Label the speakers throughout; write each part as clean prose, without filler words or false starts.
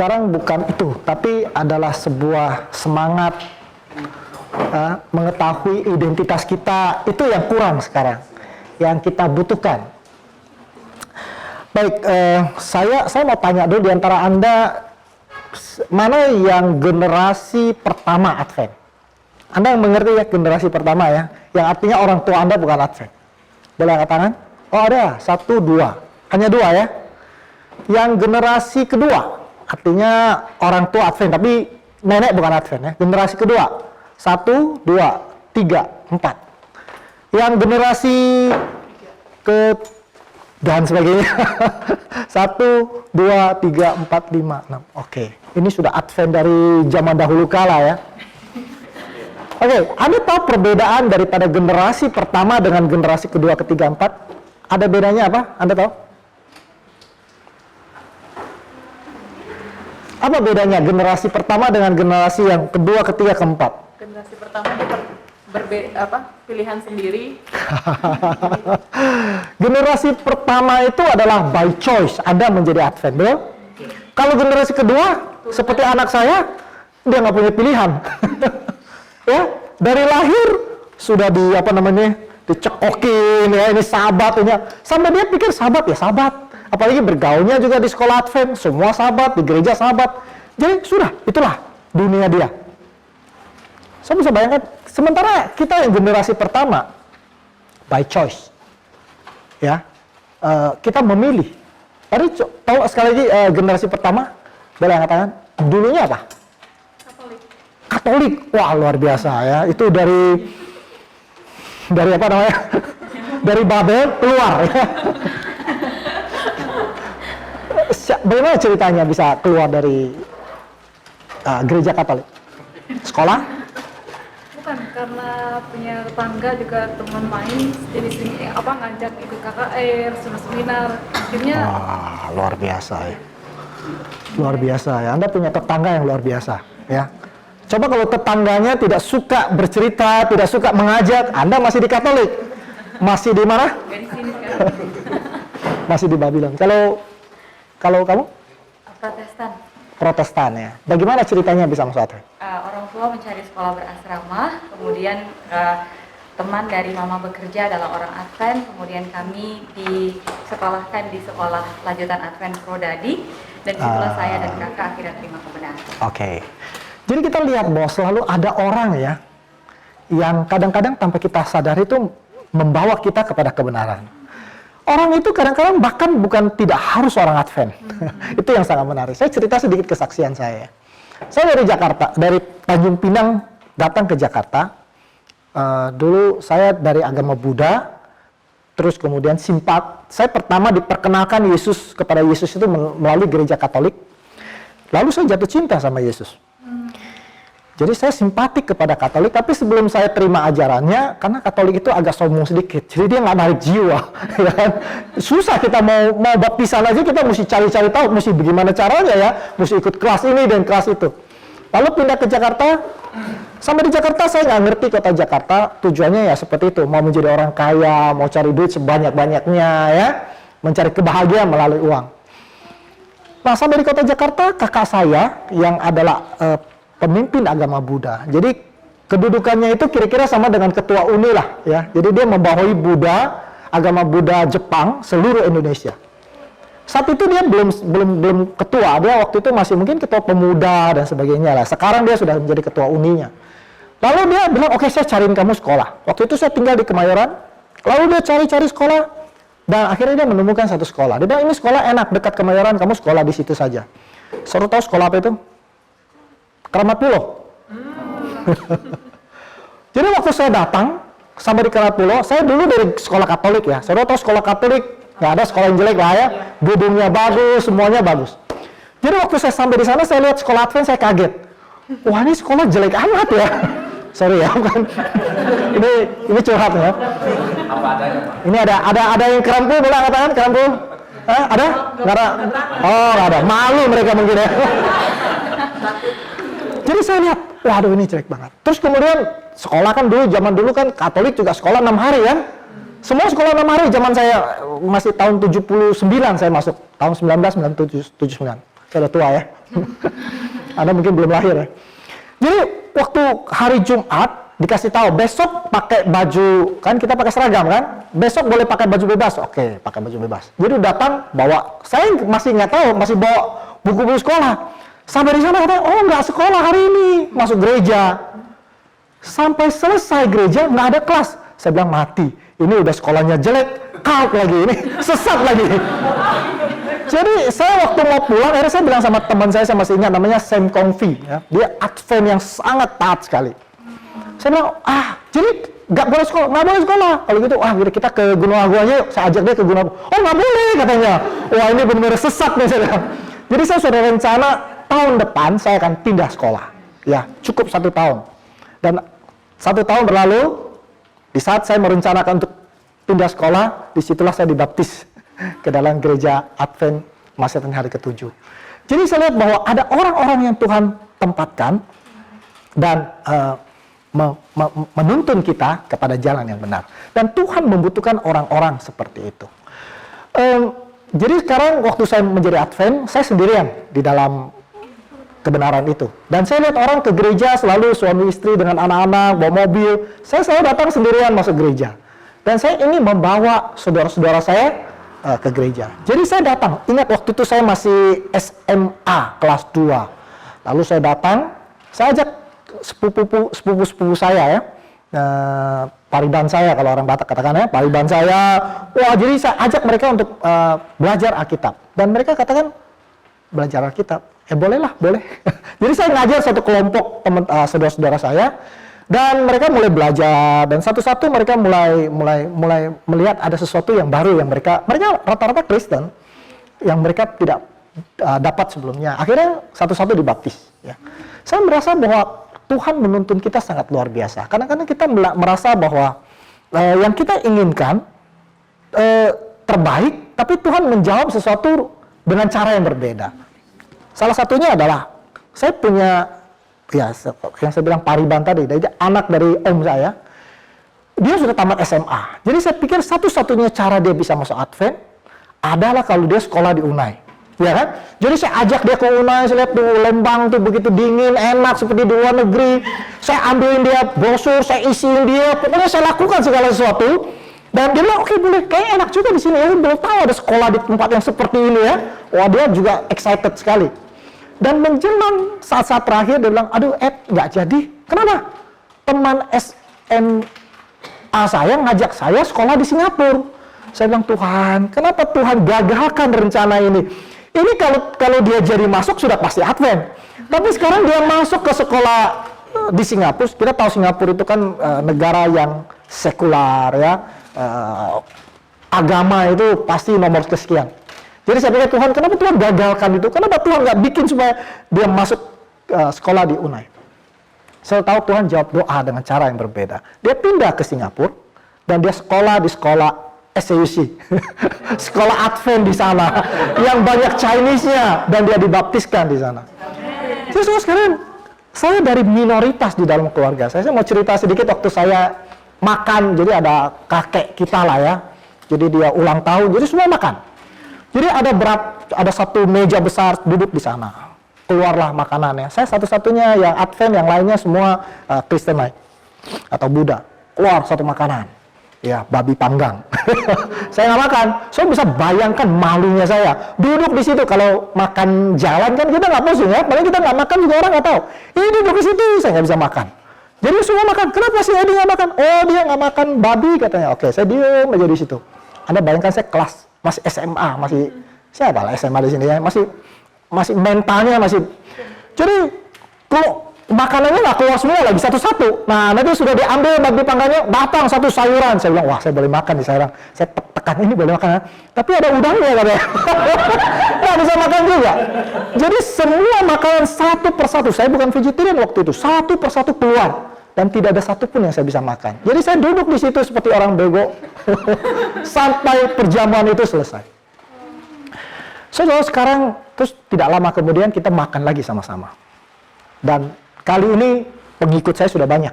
Speaker 1: sekarang bukan itu, tapi adalah sebuah semangat mengetahui identitas kita. Itu yang kurang sekarang, yang kita butuhkan. Baik, saya mau tanya dulu, di antara Anda mana yang generasi pertama Advent? Anda yang mengerti ya generasi pertama ya, yang artinya orang tua Anda bukan Advent. Boleh angkat tangan? Oh ada, 1, 2, hanya 2 ya. Yang generasi kedua, artinya orang tua Advent, tapi nenek bukan Advent ya. Generasi kedua, 1, 2, 3, 4. Yang generasi ke dan sebagainya. 1, 2, 3, 4, 5, 6. Oke, ini sudah Advent dari zaman dahulu kala ya. Oke, Anda tahu perbedaan daripada generasi pertama dengan generasi kedua, ketiga, 4? Ada bedanya apa? Anda tahu? Apa bedanya generasi pertama dengan generasi yang kedua, ketiga, keempat?
Speaker 2: Generasi pertama pilihan sendiri.
Speaker 1: Generasi pertama itu adalah by choice, Anda menjadi Advent, betul? Kalau generasi kedua, seperti anak saya, dia nggak punya pilihan. Ya, dari lahir sudah dicekokin ya, ini sahabat ini, sampai dia pikir sahabat ya sahabat. Apalagi bergaulnya juga di sekolah Advent, semua sahabat, di gereja sahabat. Jadi sudah, itulah dunia dia. Saya bisa bayangkan, sementara kita yang generasi pertama by choice, ya, kita memilih. Tadi tahu sekali lagi generasi pertama, boleh angkat tangan, dulunya apa? Katolik. Wah, luar biasa ya. Itu dari apa namanya? Dari Babel keluar ya. Bagaimana ceritanya bisa keluar dari gereja Katolik? Sekolah?
Speaker 2: Bukan, karena punya tetangga juga teman main, jadi ngajak ikut KKR, seminar. Akhirnya
Speaker 1: luar biasa ya. Luar biasa ya. Anda punya tetangga yang luar biasa ya. Coba kalau tetangganya tidak suka bercerita, tidak suka mengajak, Anda masih di Katolik. Masih di mana?
Speaker 2: Di sini kan.
Speaker 1: Masih di Babylon. Kalau kamu?
Speaker 2: Protestan.
Speaker 1: Protestan ya. Bagaimana ceritanya bisa masuk Advent?
Speaker 2: Orang tua mencari sekolah berasrama, kemudian teman dari mama bekerja adalah orang Advent, kemudian kami disekolahkan di sekolah lanjutan Advent Prodadi, dan disitulah saya dan kakak akhirnya terima kebenaran. Oke.
Speaker 1: Jadi kita lihat bahwa selalu ada orang ya, yang kadang-kadang tanpa kita sadari itu membawa kita kepada kebenaran. Orang itu kadang-kadang bahkan bukan tidak harus orang Advent. Itu yang sangat menarik. Saya cerita sedikit kesaksian saya. Saya dari Jakarta, dari Tanjung Pinang datang ke Jakarta. Dulu saya dari agama Buddha, terus kemudian simpat. Saya pertama diperkenalkan kepada Yesus itu melalui gereja Katolik. Lalu saya jatuh cinta sama Yesus. Jadi saya simpatik kepada Katolik, tapi sebelum saya terima ajarannya, karena Katolik itu agak sombong sedikit, jadi dia nggak narik jiwa, ya kan? Susah kita mau baptisan aja, kita mesti cari-cari tahu, mesti bagaimana caranya ya, mesti ikut kelas ini dan kelas itu. Lalu pindah ke Jakarta, sampai di Jakarta saya nggak ngerti kota Jakarta, tujuannya ya seperti itu, mau menjadi orang kaya, mau cari duit sebanyak-banyaknya ya, mencari kebahagiaan melalui uang. Nah sampai di kota Jakarta, kakak saya yang adalah pemimpin agama Buddha. Jadi kedudukannya itu kira-kira sama dengan ketua UNI lah ya. Jadi dia membawahi Buddha, agama Buddha Jepang seluruh Indonesia. Saat itu dia belum ketua, dia waktu itu masih mungkin ketua pemuda dan sebagainya lah. Sekarang dia sudah menjadi ketua UNI-nya. Lalu dia bilang, "Oke, saya cariin kamu sekolah." Waktu itu saya tinggal di Kemayoran. Lalu dia cari-cari sekolah dan akhirnya dia menemukan satu sekolah. Dia bilang, "Ini sekolah enak, dekat Kemayoran, kamu sekolah di situ saja." Saudara tahu sekolah apa itu? Keramat Pulau. Jadi waktu saya datang sampai di Keramat Pulau, saya dulu dari sekolah Katolik ya. Saya tahu sekolah Katolik nggak ada sekolah yang jelek lah ya. Gedungnya bagus, semuanya bagus. Jadi waktu saya sampai di sana, saya lihat sekolah Advent, saya kaget. Wah, ini sekolah jelek amat ya. Sorry ya, bukan. Ini curhat ya.
Speaker 3: Apa adanya, Pak?
Speaker 1: Ini ada yang Kerampul, boleh katakan Kerampul? Ada? Nggak ada? Oh, nggak ada. Malu mereka mungkin ya. Jadi saya lihat, waduh ini jelek banget. Terus kemudian sekolah kan zaman dulu kan Katolik juga sekolah 6 hari kan. Semua sekolah 6 hari, zaman saya masih tahun 79 saya masuk. Tahun 1979. Saya udah tua ya. Anda mungkin belum lahir ya. Jadi waktu hari Jumat dikasih tahu besok pakai baju, kan kita pakai seragam kan, besok boleh pakai baju bebas. Oke, pakai baju bebas. Jadi datang bawa, saya masih nggak tahu, masih bawa buku-buku sekolah. Sampai di sana katanya, oh nggak sekolah hari ini, masuk gereja. Sampai selesai gereja nggak ada kelas. Saya bilang mati, ini udah sekolahnya jelek, kaut lagi, ini sesat lagi. Jadi saya waktu mau pulang, akhirnya saya bilang sama teman saya masih ingat, namanya Sam Kongfi, ya. Dia Advent yang sangat taat sekali. Saya bilang, jadi nggak boleh sekolah. Kalau gitu, kita ke Gunung Agung aja yuk. Saya ajak dia ke Gunung Agung. Oh nggak boleh katanya. Wah ini benar-benar sesat nih saya bilang. Jadi saya sudah rencana tahun depan saya akan pindah sekolah. Ya cukup 1 tahun. Dan 1 tahun berlalu, di saat saya merencanakan untuk pindah sekolah, disitulah saya dibaptis ke dalam gereja Advent Masetan hari ke-7. Jadi saya lihat bahwa ada orang-orang yang Tuhan tempatkan dan menuntun kita kepada jalan yang benar. Dan Tuhan membutuhkan orang-orang seperti itu. Jadi sekarang waktu saya menjadi Advent, saya sendirian di dalam kebenaran itu. Dan saya lihat orang ke gereja selalu suami istri dengan anak-anak, bawa mobil. Saya selalu datang sendirian masuk gereja. Dan saya ingin membawa saudara-saudara saya ke gereja. Jadi saya datang, ingat waktu itu saya masih SMA kelas 2. Lalu saya datang, saya ajak sepupu-sepupu saya ya, pariban saya kalau orang Batak katakan ya, pariban saya. Wah, jadi saya ajak mereka untuk belajar Alkitab. Dan mereka katakan, belajar Alkitab? Boleh. Jadi saya ngajar satu kelompok teman saudara-saudara saya. Dan mereka mulai belajar, dan satu-satu mereka mulai melihat ada sesuatu yang baru yang mereka rata-rata Kristen yang mereka tidak dapat sebelumnya. Akhirnya satu-satu dibaptis. Ya. Saya merasa bahwa Tuhan menuntun kita sangat luar biasa. Kadang-kadang kita merasa bahwa yang kita inginkan terbaik, tapi Tuhan menjawab sesuatu dengan cara yang berbeda. Salah satunya adalah saya punya yang saya bilang pariban tadi, anak dari om saya, dia sudah tamat SMA. Jadi saya pikir satu-satunya cara dia bisa masuk Advent adalah kalau dia sekolah di Unai, ya kan? Jadi saya ajak dia ke Unai, saya lihat tuh Lembang tuh begitu dingin, enak seperti di luar negeri. Saya ambilin dia brosur, saya isiin dia, pokoknya saya lakukan segala sesuatu. Dan dia bilang, oke boleh, kayaknya enak juga di sini. Ya, belum tahu ada sekolah di tempat yang seperti ini ya. Wah dia juga excited sekali. Dan menjelang saat-saat terakhir dia bilang, aduh nggak jadi. Kenapa? Teman SMA saya ngajak saya sekolah di Singapura. Saya bilang, Tuhan, kenapa Tuhan gagalkan rencana ini? Ini kalau dia jadi masuk sudah pasti Advent. Tapi sekarang dia masuk ke sekolah di Singapura. Kita tahu Singapura itu kan negara yang sekular ya. Agama itu pasti nomor kesekian. Jadi saya pikir, Tuhan, kenapa Tuhan gagalkan itu? Kenapa Tuhan nggak bikin supaya dia masuk sekolah di Unai? Saya tahu Tuhan jawab doa dengan cara yang berbeda. Dia pindah ke Singapura dan dia sekolah di sekolah SCUC, sekolah Advent di sana, yang banyak Chinese-nya, dan dia dibaptiskan di sana. Jadi sekarang saya dari minoritas di dalam keluarga. Saya mau cerita sedikit waktu saya makan. Jadi ada kakek kita lah ya. Jadi dia ulang tahun, jadi semua makan. Jadi ada satu meja besar duduk di sana. Keluarlah makanannya. Saya satu-satunya yang Advent, yang lainnya semua Kristen lain atau Buddha. Keluar satu makanan. Ya, babi panggang. Saya nggak makan. Saya bisa bayangkan malunya saya. Duduk di situ, kalau makan jalan kan kita nggak pusing ya. Paling kita nggak makan juga orang nggak tahu. Ini duduk di situ, saya nggak bisa makan. Jadi semua makan. Kenapa sih Edi nggak makan? Oh dia nggak makan babi katanya. Oke, saya diem aja di situ. Anda bayangkan saya kelas masih SMA, masih siapa lah SMA di sini ya, masih mentalnya masih. Jadi kalau makanannya nggak keluar semua lagi satu-satu. Nah nanti sudah diambil babi panggangnya, datang satu sayuran. Saya bilang, wah saya boleh makan di sayuran. Saya tekan ini boleh makan, tapi ada udangnya katanya. Nggak bisa makan juga. Jadi semua makanan satu persatu. Saya bukan vegetarian waktu itu. Satu persatu keluar. Dan tidak ada satupun yang saya bisa makan. Jadi saya duduk di situ seperti orang bego sampai perjamuan itu selesai. So sekarang terus tidak lama kemudian kita makan lagi sama-sama. Dan kali ini pengikut saya sudah banyak.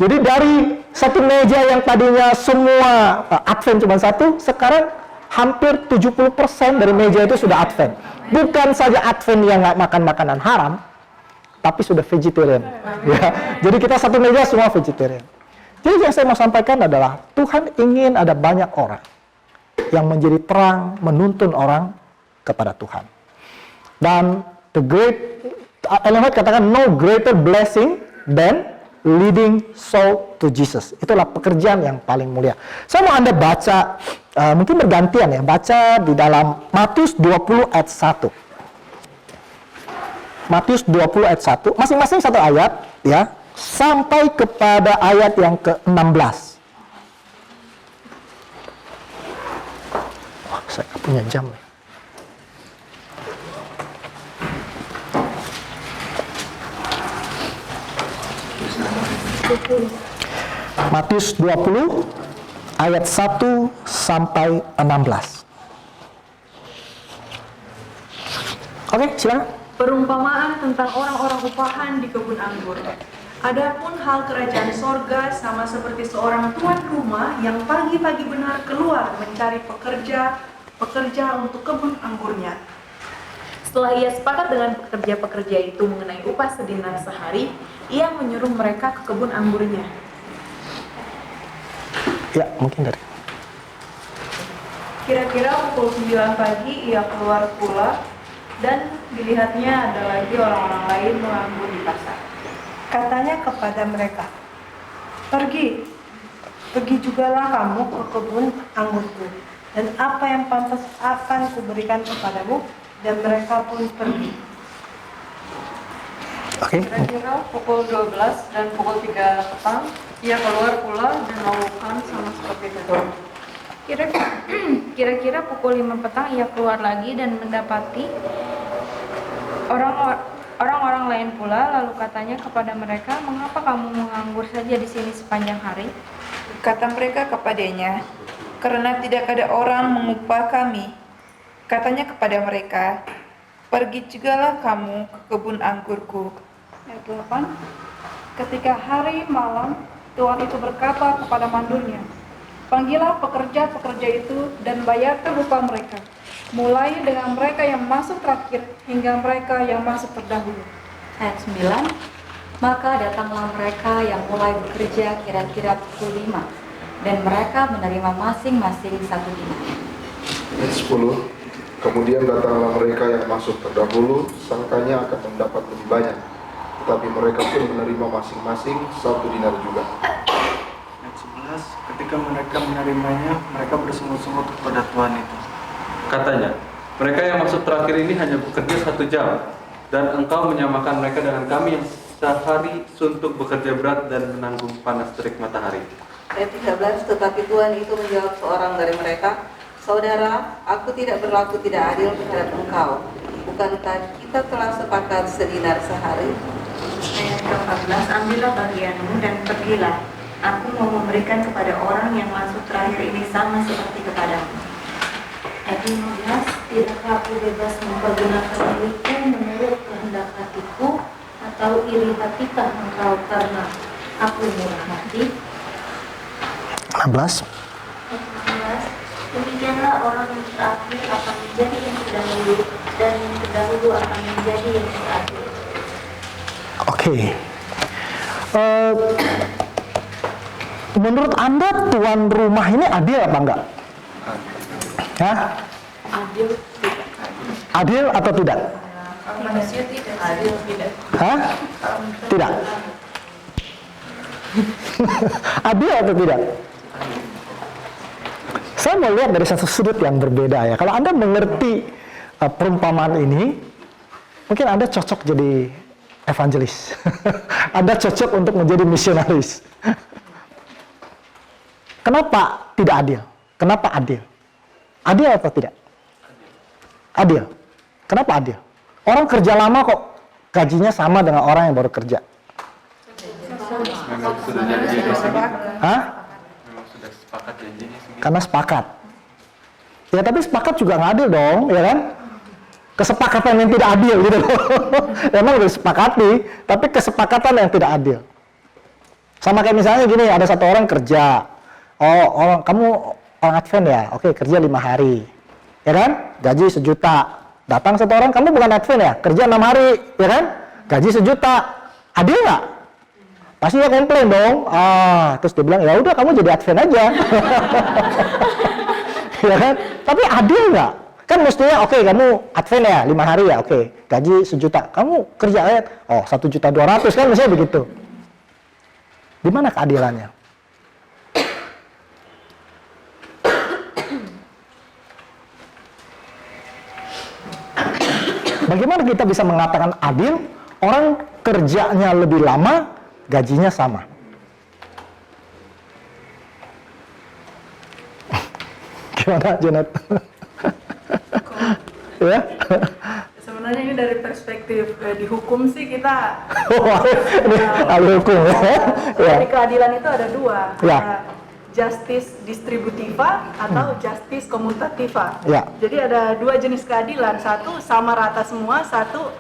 Speaker 1: Jadi dari satu meja yang tadinya semua Advent cuma satu, sekarang hampir 70% dari meja itu sudah Advent. Bukan saja Advent yang nggak makan makanan haram, tapi sudah vegetarian. Ya. Jadi kita satu meja semua vegetarian. Jadi yang saya mau sampaikan adalah Tuhan ingin ada banyak orang yang menjadi terang, menuntun orang kepada Tuhan. Dan Ellen White katakan no greater blessing than leading soul to Jesus. Itulah pekerjaan yang paling mulia. Saya mau Anda baca, mungkin bergantian ya, baca di dalam Matius 20 ayat 1. Matius 20 ayat 1, masing-masing satu ayat ya, sampai kepada ayat yang ke-16. Oh, saya nggak punya jam. Matius 20 ayat 1 sampai 16. Oke, silakan.
Speaker 4: Perumpamaan tentang orang-orang upahan di kebun anggur. Adapun hal kerajaan sorga sama seperti seorang tuan rumah yang pagi-pagi benar keluar mencari pekerja untuk kebun anggurnya. Setelah ia sepakat dengan pekerja-pekerja itu mengenai upah sedinar sehari, ia menyuruh mereka ke kebun anggurnya.
Speaker 1: Ya, mungkin dari.
Speaker 4: Kira-kira pukul 9 pagi ia keluar pula, dan dilihatnya ada lagi orang-orang lain menganggur di pasar. Katanya kepada mereka, pergi jugalah kamu ke kebun anggurku, dan apa yang pantas akan kuberikan kepadamu. Dan mereka pun pergi.
Speaker 1: Oke.
Speaker 4: Kira-kira pukul 12 dan pukul 3 petang, ia keluar pula dan melakukan sama seperti itu.
Speaker 5: Kira-kira pukul 5 petang ia keluar lagi dan mendapati orang-orang lain pula, lalu katanya kepada mereka, "Mengapa kamu menganggur saja di sini sepanjang hari?"
Speaker 6: Kata mereka kepadanya, "Karena tidak ada orang mengupah kami." Katanya kepada mereka, "Pergi jugalah kamu ke kebun anggurku."
Speaker 4: Ayat 8. Ketika hari malam, tuan itu berkata kepada mandurnya, "Panggillah pekerja-pekerja itu dan bayarkan upah mereka, mulai dengan mereka yang masuk terakhir hingga mereka yang masuk terdahulu."
Speaker 2: Ayat 9. Maka datanglah mereka yang mulai bekerja kira-kira pukul 5, dan mereka menerima masing-masing 1 dinar.
Speaker 7: Ayat 10. Kemudian datanglah mereka yang masuk terdahulu, sangkanya akan mendapat lebih banyak, tetapi mereka pun menerima masing-masing 1 dinar juga.
Speaker 8: Ayat 11, ketika mereka menerimanya, mereka bersungut-sungut kepada Tuhan itu.
Speaker 3: Katanya, mereka yang masuk terakhir ini hanya bekerja 1 jam, dan engkau menyamakan mereka dengan kami yang sehari suntuk bekerja berat dan menanggung panas terik matahari.
Speaker 9: Ayat 13, tetapi Tuhan itu menjawab seorang dari mereka, "Saudara, aku tidak berlaku tidak adil terhadap engkau. Bukankah kita telah sepakat sedinar sehari?"
Speaker 5: Ayat 14, ambillah bagianmu dan pergilah. Aku mau memberikan kepada orang yang masuk terakhir ini sama seperti kepadamu. Ayat 15, tidakkah aku bebas mempergunakan milikku menurut kehendak hatiku, atau iri hatikah engkau karena aku murah hati?
Speaker 1: 16.
Speaker 5: Ayat 16, demikianlah orang yang terakhir akan menjadi yang terdahulu, dan yang terdahulu akan menjadi yang terakhir.
Speaker 1: Oke. Menurut Anda tuan rumah ini adil apa enggak? Hah?
Speaker 4: Adil tidak.
Speaker 1: Adil atau tidak?
Speaker 4: Manusia tidak adil tidak.
Speaker 1: Hah? Tidak. Adil atau tidak? Saya mau lihat dari satu sudut yang berbeda ya. Kalau Anda mengerti perumpamaan ini, mungkin Anda cocok jadi evangelis. Anda cocok untuk menjadi misionaris. Kenapa tidak adil? Kenapa adil? Adil atau tidak? Adil. Kenapa adil? Orang kerja lama kok gajinya sama dengan orang yang baru kerja.
Speaker 3: Memang sudah janjinya sih.
Speaker 1: Hah?
Speaker 3: Memang sudah sepakat janjinya sih.
Speaker 1: Karena sepakat. Ya tapi sepakat juga nggak adil dong, ya kan? Kesepakatan yang tidak adil gitu loh. Emang udah disepakati, tapi kesepakatan yang tidak adil. Sama kayak misalnya gini, ada satu orang kerja. Oh, kamu orang Advent ya, oke kerja 5 hari, ya kan? Gaji 1 juta. Datang satu orang, kamu bukan Advent ya, kerja 6 hari, ya kan? Gaji 1 juta. Adil nggak? Pasti dia komplain dong. Terus dia bilang, ya udah kamu jadi Advent aja. Ya kan? Tapi adil nggak? Kan mestinya oke, kamu Advent ya 5 hari ya, oke gaji 1 juta. Kamu kerja ya, 1.200.000 kan mestinya begitu. Di mana keadilannya? Bagaimana kita bisa mengatakan adil? Orang kerjanya lebih lama, gajinya sama. Gimana, Janet? Ya?
Speaker 4: Sebenarnya ini dari perspektif di hukum sih kita
Speaker 1: Ahli hukum ya.
Speaker 4: dari keadilan itu ada 2.
Speaker 1: Ya.
Speaker 4: Justice distributiva atau justice commutativa.
Speaker 1: Ya.
Speaker 4: Jadi ada 2 jenis keadilan, satu sama rata semua, satu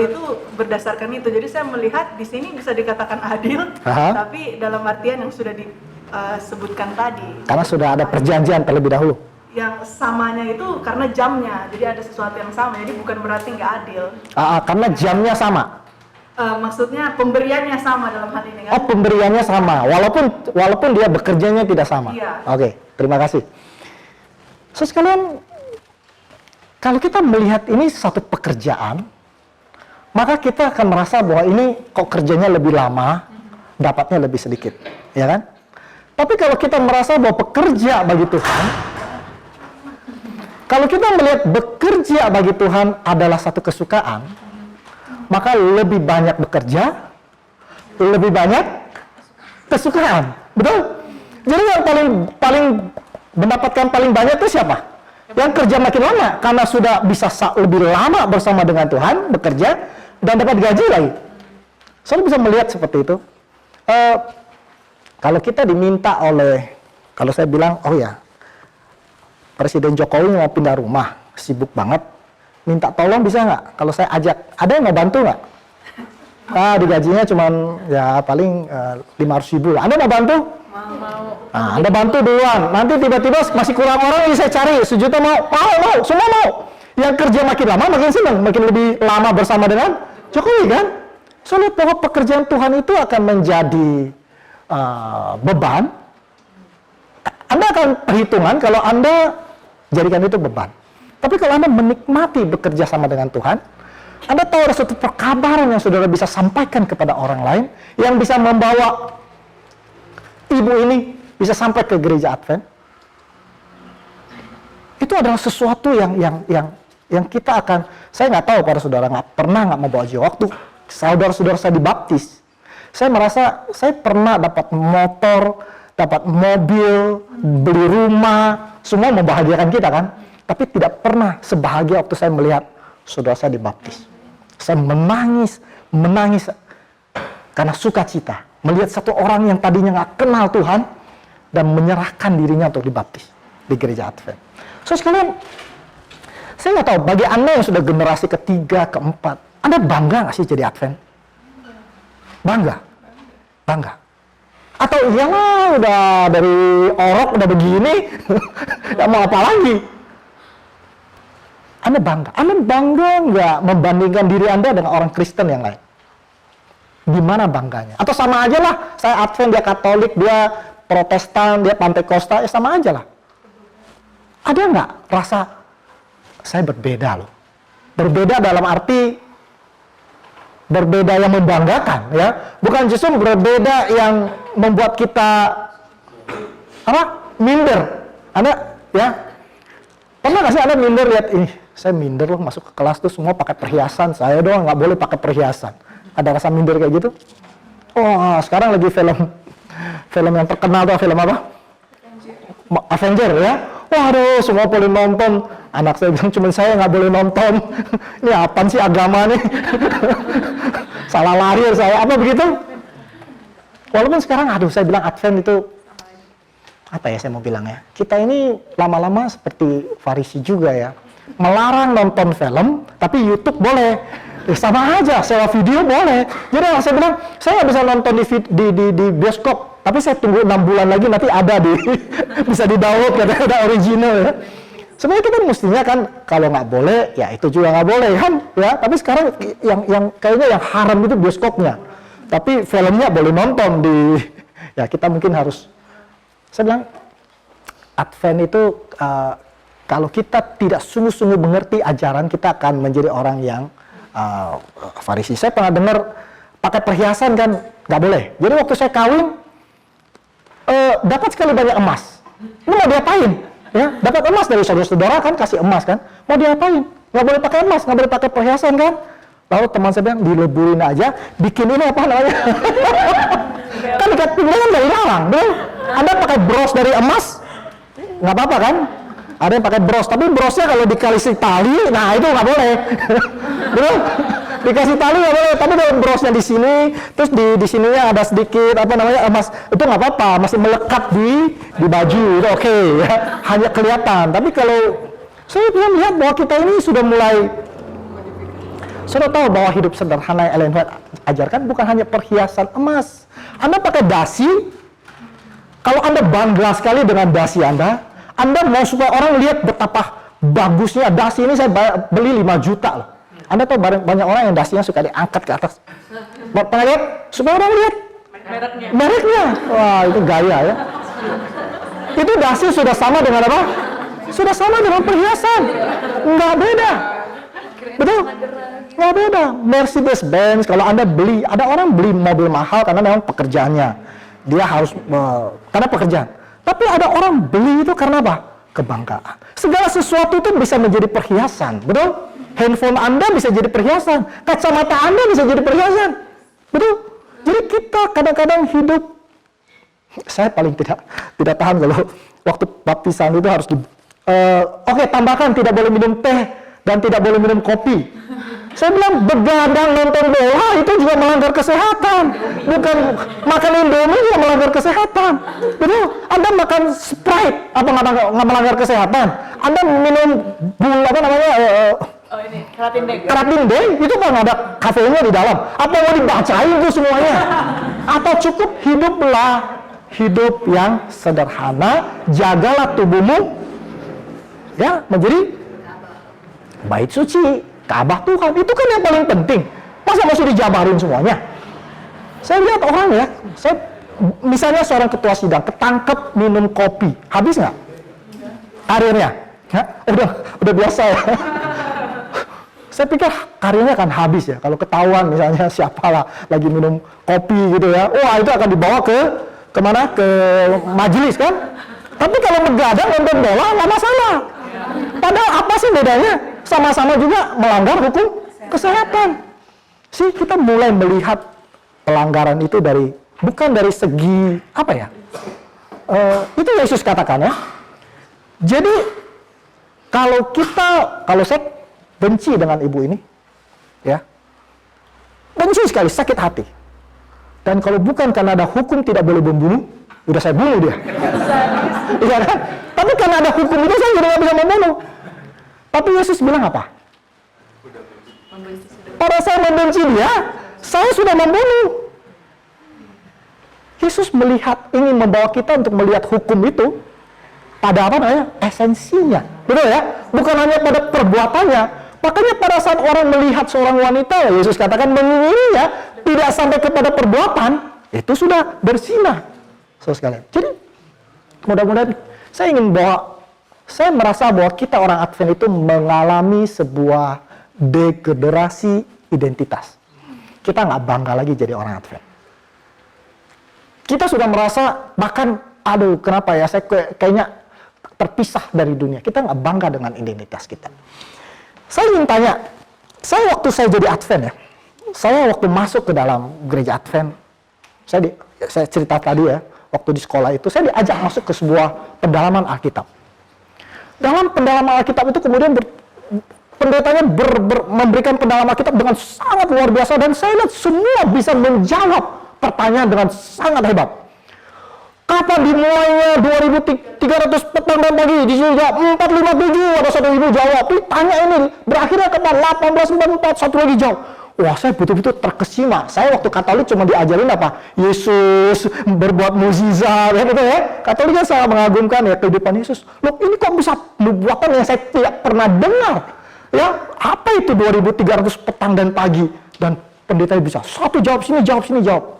Speaker 4: itu berdasarkan itu. Jadi saya melihat di sini bisa dikatakan adil, tapi dalam artian yang sudah disebutkan tadi.
Speaker 1: Karena sudah ada perjanjian terlebih dahulu.
Speaker 4: Yang samanya itu karena jamnya, jadi ada sesuatu yang sama. Jadi bukan berarti nggak adil.
Speaker 1: Karena jamnya sama.
Speaker 4: Maksudnya pemberiannya sama dalam hal ini kan?
Speaker 1: Oh, pemberiannya sama, walaupun dia bekerjanya tidak sama.
Speaker 4: Iya.
Speaker 1: Oke, terima kasih. So sekalian, kalau kita melihat ini satu pekerjaan, maka kita akan merasa bahwa ini kok kerjanya lebih lama, dapatnya lebih sedikit, ya kan? Tapi kalau kita merasa bahwa pekerja bagi Tuhan, kalau kita melihat bekerja bagi Tuhan adalah satu kesukaan, maka lebih banyak bekerja, lebih banyak kesukaan, betul? Jadi yang paling mendapatkan paling banyak itu siapa? Yang kerja makin lama, karena sudah bisa lebih lama bersama dengan Tuhan, bekerja, dan dapat gaji lagi. Saya bisa melihat seperti itu. Kalau kita diminta oleh, kalau saya bilang, oh ya, Presiden Jokowi mau pindah rumah, sibuk banget, minta tolong bisa nggak? Kalau saya ajak, ada yang mau bantu nggak? Digajinya cuman ya paling 500.000 lah. Anda mau bantu?
Speaker 2: Mau.
Speaker 1: Anda bantu duluan. Nanti tiba-tiba masih kurang orang, ini saya cari 1 juta mau, semua mau. Yang kerja makin lama makin senang, makin lebih lama bersama dengan Jokowi kan? So lihat bahwa pekerjaan Tuhan itu akan menjadi beban. Anda akan perhitungan kalau Anda jadikan itu beban. Tapi kalau Anda menikmati bekerja sama dengan Tuhan, Anda tahu ada suatu perkabaran yang saudara bisa sampaikan kepada orang lain, yang bisa membawa ibu ini bisa sampai ke gereja Advent. Itu adalah sesuatu yang kita akan, saya nggak tahu para saudara pernah membawa jiwa. Waktu saudara-saudara saya dibaptis, saya merasa saya pernah dapat motor, dapat mobil, beli rumah, semua membahagiakan kita kan. Tapi tidak pernah sebahagia waktu saya melihat saudara saya dibaptis. Saya menangis karena sukacita melihat satu orang yang tadinya nggak kenal Tuhan dan menyerahkan dirinya untuk dibaptis di gereja Advent. So sekalian, saya nggak tahu bagi Anda yang sudah generasi ketiga, keempat, Anda bangga nggak sih jadi Advent? Bangga. Atau iyalah udah dari orok udah begini, nggak mau apa lagi? Anda bangga nggak membandingkan diri Anda dengan orang Kristen yang lain? Di mana bangganya? Atau sama aja lah, saya Advent, dia Katolik, dia Protestan, dia Pantekosta, ya sama aja lah. Ada nggak rasa saya berbeda loh? Berbeda dalam arti berbeda yang membanggakan, ya, bukan justru berbeda yang membuat kita minder. Anda, ya, pernah nggak sih Anda minder lihat ini? Saya minder loh masuk ke kelas tuh semua pakai perhiasan, saya doang nggak boleh pakai perhiasan. Ada rasa minder kayak gitu? Oh, sekarang lagi film yang terkenal tuh, film apa? Avenger ya. Waduh, semua boleh nonton. Anak saya bilang cuma saya nggak boleh nonton. Ini apaan sih agama nih? Salah lahir saya, apa begitu? Walaupun sekarang, saya bilang Advent itu apa ya saya mau bilang ya? Kita ini lama-lama seperti Farisi juga ya. Melarang nonton film, tapi YouTube boleh. Sama aja, sewa video boleh. Jadi saya bilang, saya nggak bisa nonton di bioskop, Tapi saya tunggu 6 bulan lagi nanti ada di bisa di-download katanya ada original ya. Sebenarnya kita mestinya kan kalau nggak boleh ya itu juga nggak boleh kan ya. Tapi sekarang yang kayaknya yang haram itu bioskopnya. Tapi filmnya boleh nonton di ya kita mungkin harus. Saya bilang Advent itu kalau kita tidak sungguh-sungguh mengerti ajaran kita akan menjadi orang yang Farisi. Saya pernah dengar pakai perhiasan kan nggak boleh. Jadi waktu saya kawin dapat sekali banyak emas. Ini mau diapain? Ya, dapat emas dari saudara-saudara kan kasih emas kan. Mau diapain? Nggak boleh pakai emas, nggak boleh pakai perhiasan kan. Lalu teman saya bilang dileburin aja, bikin ini apa namanya? Kan ikat pinggang kan nggak dilarang, betul? Anda pakai bros dari emas, nggak apa-apa kan? Ada yang pakai bros, tapi brosnya kalau dikasih tali, nah itu nggak boleh. Betul? Dikasih tali nggak boleh, tapi kalau brosnya di sini, terus di sininya ada sedikit apa namanya emas, itu nggak apa-apa, masih melekat di baju, itu oke, ya. Hanya kelihatan. Tapi kalau saya bisa melihat bahwa kita ini sudah mulai, sudah tahu bahwa hidup sederhana yang Ellen White ajarkan bukan hanya perhiasan emas. Anda pakai dasi, kalau Anda bangga sekali dengan dasi Anda mau supaya orang lihat betapa bagusnya dasi ini, saya beli 5 juta loh. Anda tahu banyak orang yang dasinya suka diangkat ke atas. Pernah lihat? Supaya orang lihat mereknya. Wah, itu gaya ya. Itu dasi sudah sama dengan apa? Sudah sama dengan perhiasan. Nggak beda. Betul? Nggak beda. Mercedes-Benz, kalau Anda beli, ada orang beli mobil mahal karena memang pekerjaannya. Dia harus, karena pekerjaan. Tapi ada orang beli itu karena apa? Kebanggaan. Segala sesuatu itu bisa menjadi perhiasan, betul? Handphone Anda bisa jadi perhiasan, kacamata Anda bisa jadi perhiasan, betul? Jadi kita kadang-kadang hidup, saya paling tidak tahan kalau waktu baptisan itu harus oke, tambahkan tidak boleh minum teh dan tidak boleh minum kopi. Saya bilang begadang nonton bola itu juga melanggar kesehatan. Bukan makan Indomie juga melanggar kesehatan. Betul? Anda makan Sprite apa nggak melanggar kesehatan? Anda minum apa namanya? Keratin day itu kan ada kafeinnya di dalam. Apa mau dibacain itu semuanya? Atau cukup hiduplah hidup yang sederhana, jagalah tubuhmu ya menjadi bait suci. Ka'bah Tuhan, itu kan yang paling penting. Masa masih dijabarin semuanya? Saya lihat orang ya, misalnya seorang ketua sidang ketangkep minum kopi, habis nggak karirnya? Ya, udah biasa ya. Saya pikir karirnya akan habis ya, kalau ketahuan misalnya siapalah lagi minum kopi gitu ya, wah itu akan dibawa kemana? Ke majelis kan? Tapi kalau begadang nonton bola, nggak masalah. Padahal apa sih bedanya? Sama-sama juga melanggar hukum kesehatan. Sih kita mulai melihat pelanggaran itu bukan dari segi apa ya? Itu Yesus katakan ya. Jadi kalau saya benci dengan ibu ini, ya, benci sekali, sakit hati. Dan kalau bukan karena ada hukum tidak boleh membunuh, udah saya bunuh dia. Iya kan? Tapi karena ada hukum itu saya juga nggak bisa membunuh. Tapi Yesus bilang apa? Pada saya membenci dia, saya sudah membunuh. Yesus ingin membawa kita untuk melihat hukum itu pada apa namanya? Esensinya. Betul ya? Bukan hanya pada perbuatannya. Makanya pada saat orang melihat seorang wanita, Yesus katakan menginginnya tidak sampai kepada perbuatan, itu sudah bersinah. Sekalian. Jadi mudah-mudahan saya merasa bahwa kita orang Advent itu mengalami sebuah degradasi identitas. Kita nggak bangga lagi jadi orang Advent. Kita sudah merasa bahkan, aduh kenapa ya saya kayaknya terpisah dari dunia. Kita nggak bangga dengan identitas kita. Saya ingin tanya, waktu saya jadi Advent ya, saya waktu masuk ke dalam gereja Advent, saya cerita tadi ya, waktu di sekolah itu saya diajak masuk ke sebuah pendalaman Alkitab. Dalam pendalaman Alkitab itu kemudian pendetanya memberikan pendalaman Alkitab dengan sangat luar biasa dan saya lihat semua bisa menjawab pertanyaan dengan sangat hebat. Kapan dimulainya 2300 petang dan pagi? Di sini jawab 457, ada satu ibu jawab. Tanya ini berakhirnya kapan? 1844, satu lagi jawab. wah saya betul-betul terkesima. Saya waktu Katolik cuma diajarin apa? Yesus berbuat mukjizat, ya betul ya. Katolik kan sangat mengagumkan ya kehidupan Yesus. Loh ini kok bisa nubuatan yang saya tidak pernah dengar? Ya apa itu 2300 petang dan pagi dan pendeta bisa satu jawab sini jawab.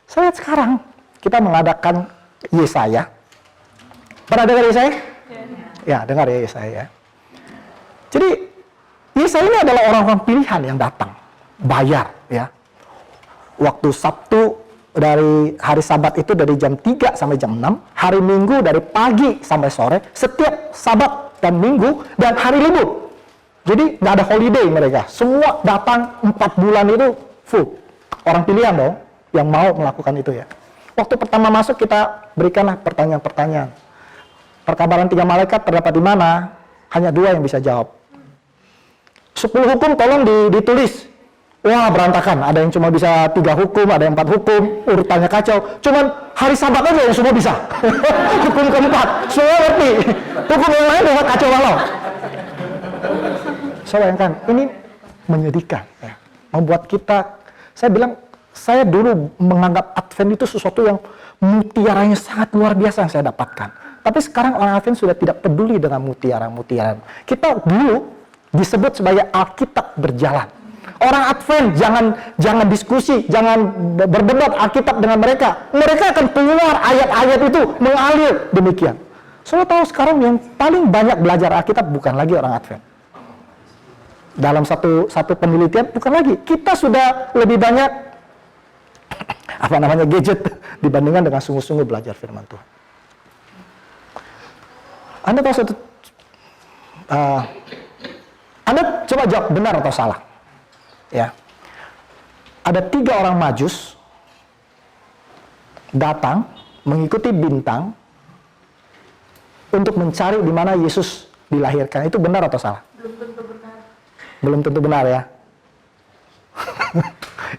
Speaker 1: Saya lihat sekarang kita mengadakan Yesaya. Pernah dengar Yesaya? Ya dengar ya Yesaya. Jadi Yesaya ini adalah orang-orang pilihan yang datang bayar ya. Waktu Sabtu dari hari Sabat itu dari jam 3 sampai jam 6, hari Minggu dari pagi sampai sore, setiap Sabat dan Minggu dan hari libur. Jadi nggak ada holiday mereka, semua datang 4 bulan itu full. Orang pilihan dong yang mau melakukan itu ya. Waktu pertama masuk kita berikanlah pertanyaan-pertanyaan. Perkabaran 3 malaikat terdapat di mana? Hanya 2 yang bisa jawab. 10 hukum tolong ditulis. Wah berantakan, ada yang cuma bisa 3 hukum, ada yang 4 hukum, urutannya kacau. Cuman hari Sabat aja yang semua bisa. Hukum keempat, semua ngerti. Hukum yang lain udah kacau balau. Saya bayangkan, ini menyedihkan. Ya. Membuat kita, saya bilang, saya dulu menganggap Advent itu sesuatu yang mutiaranya sangat luar biasa yang saya dapatkan. Tapi sekarang orang Advent sudah tidak peduli dengan mutiara-mutiara. Kita dulu disebut sebagai Alkitab berjalan. Orang Advent jangan diskusi, jangan berdebat Alkitab dengan mereka. Mereka akan keluar ayat-ayat itu mengalir demikian. Saya tahu sekarang yang paling banyak belajar Alkitab bukan lagi orang Advent. Dalam satu penelitian bukan lagi. Kita sudah lebih banyak gadget dibandingkan dengan sungguh-sungguh belajar firman Tuhan. Anda tahu satu, Anda coba jawab benar atau salah. Ya, ada 3 orang Majus datang mengikuti bintang untuk mencari di mana Yesus dilahirkan. Itu benar atau salah?
Speaker 5: Belum tentu benar.
Speaker 1: Belum tentu benar ya.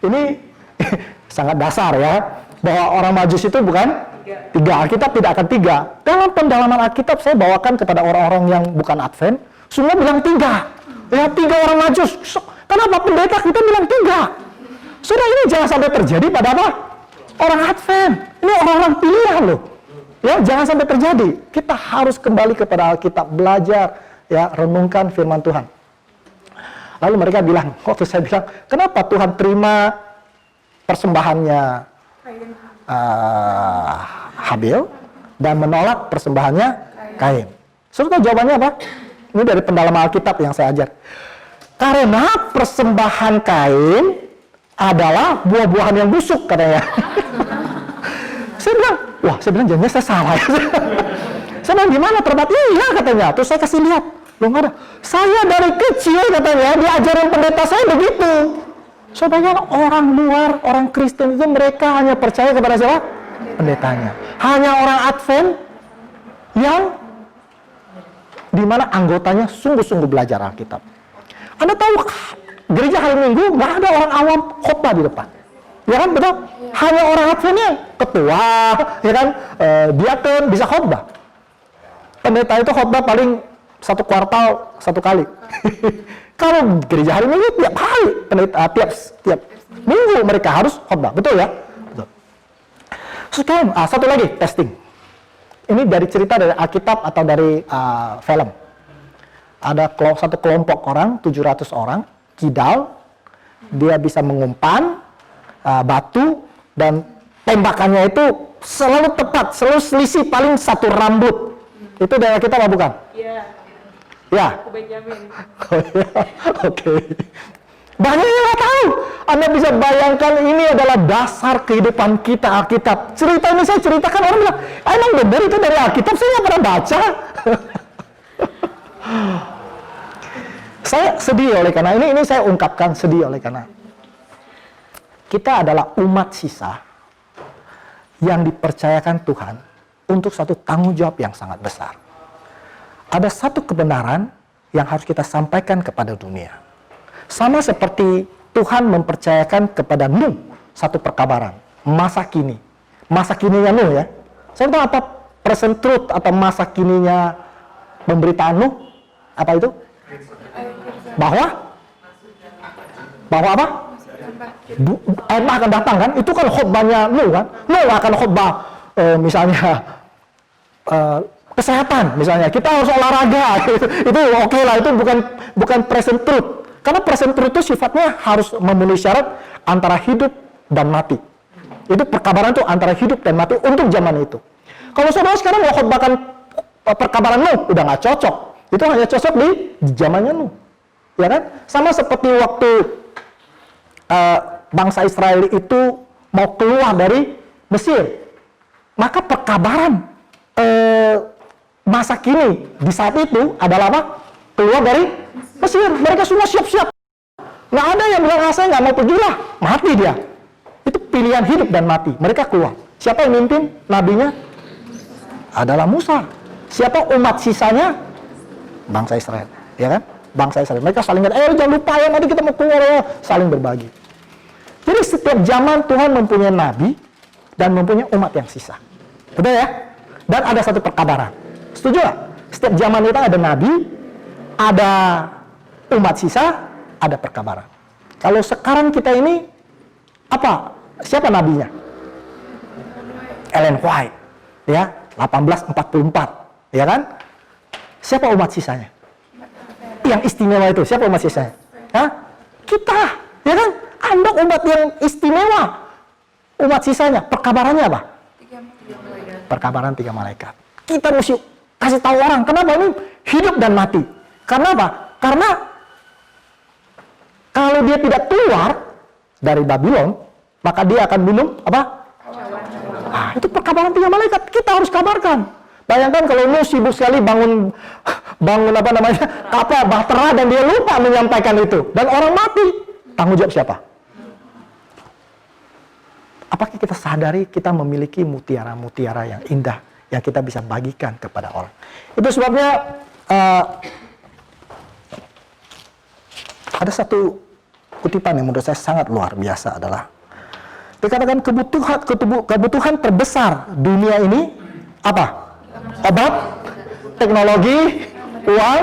Speaker 1: Ini sangat dasar ya, bahwa orang Majus itu bukan 3. Alkitab tidak akan 3. Dalam pendalaman Alkitab saya bawakan kepada orang-orang yang bukan Advent, semua bilang 3. Ya 3 orang Majus. Kenapa pendeta kita bilang 3? Sudah ini jangan sampai terjadi pada apa? Orang Advent. Ini orang-orang pilihan loh. Ya, jangan sampai terjadi. Kita harus kembali kepada Alkitab, belajar, ya, renungkan firman Tuhan. Lalu mereka bilang, waktu saya bilang, kenapa Tuhan terima persembahannya Habil dan menolak persembahannya Kain? Saudara tahu jawabannya apa? Ini dari pendalaman Alkitab yang saya ajar. Karena persembahan Kain adalah buah-buahan yang busuk katanya. Saya bilang jangan saya salah. Saya bilang gimana terdapat? Iya katanya. Terus saya kasih lihat. Loh nggak ada. Saya dari kecil katanya diajarin pendeta saya begitu. Soalnya orang luar, orang Kristen itu mereka hanya percaya kepada siapa? Pendetanya. Hanya orang Advent yang dimana anggotanya sungguh-sungguh belajar Alkitab. Anda tahu gereja hari Minggu nggak ada orang awam khotbah di depan, ya kan betul? Hanya orang Adventnya ketua, ya kan, diakon bisa khotbah. Pendeta itu khotbah paling 1 kuartal 1 kali. Kalau gereja hari Minggu tiap hari, pendeta tiap minggu mereka harus khotbah, betul ya? Betul. Sekarang satu lagi testing. Ini dari cerita dari Alkitab atau dari film. Ada satu kelompok orang, 700 orang, kidal, dia bisa mengumpan batu dan tembakannya itu selalu tepat, selalu selisih paling 1 rambut. Itu dari Alkitab apa bukan?
Speaker 5: Iya.
Speaker 1: Ya.
Speaker 5: Aku Benjamin.
Speaker 1: Oh, ya. Oke. Banyak yang nggak tahu. Anda bisa bayangkan ini adalah dasar kehidupan kita Alkitab. Cerita ini saya ceritakan, orang bilang, emang benar itu dari Alkitab? Saya nggak pernah baca. Saya sedih oleh karena ini saya ungkapkan sedih oleh karena kita adalah umat sisa yang dipercayakan Tuhan untuk satu tanggung jawab yang sangat besar. Ada satu kebenaran yang harus kita sampaikan kepada dunia. Sama seperti Tuhan mempercayakan kepada Nuh satu perkabaran, masa kini. Masa kininya Nuh ya. Saya tahu apa present truth atau masa kininya pemberitaan Nuh? Apa itu? Bahwa apa? Ayat akan datang kan? Itu kan khotbahnya Nuh kan? Nuh akan khotbah misalnya kesehatan misalnya. Kita harus olahraga. Itu oke lah, itu bukan present truth. Karena present truth itu sifatnya harus memenuhi syarat antara hidup dan mati. Itu perkabaran itu antara hidup dan mati untuk zaman itu. Kalau saudara sekarang mau khotbahkan perkabaran Nuh, udah nggak cocok. Itu hanya cocok di zamannya Nuh. Ya kan? Sama seperti waktu bangsa Israel itu mau keluar dari Mesir. Maka perkabaran masa kini di saat itu adalah apa? Keluar dari Mesir. Mereka semua siap-siap. Nggak ada yang bilang, saya nggak mau pergi lah. Mati dia. Itu pilihan hidup dan mati. Mereka keluar. Siapa yang mimpin nabinya? Adalah Musa. Siapa umat sisanya? Bangsa Israel. Ya kan? Bangsa Israel. Mereka saling jangan lupa ya, nanti kita mau keluar ya. Saling berbagi. Jadi setiap zaman Tuhan mempunyai nabi dan mempunyai umat yang sisa. Betul ya? Dan ada satu perkabaran. Setuju gak? Setiap zaman itu ada nabi, ada umat sisa, ada perkabaran. Kalau sekarang kita ini, apa? Siapa nabinya? Ellen White. Ya, 1844. Ya kan? Siapa umat sisanya? Yang istimewa itu, siapa umat sisanya? Hah? Kita. Ya kan? Anda umat yang istimewa. Umat sisanya, perkabarannya apa? Perkabaran 3 malaikat. Kita mesti kasih tahu orang, kenapa ini hidup dan mati. Karena apa? Karena kalau dia tidak keluar dari Babylon, maka dia akan minum apa? Itu perkabaran 3 malaikat. Kita harus kabarkan. Bayangkan kalau Nuh sibuk sekali bangun apa namanya kapal bahtera dan dia lupa menyampaikan itu dan orang mati, tanggung jawab siapa? Apakah kita sadari kita memiliki mutiara-mutiara yang indah yang kita bisa bagikan kepada orang? Itu sebabnya ada satu kutipan yang menurut saya sangat luar biasa adalah dikatakan kebutuhan terbesar dunia ini apa? Obat, teknologi, uang,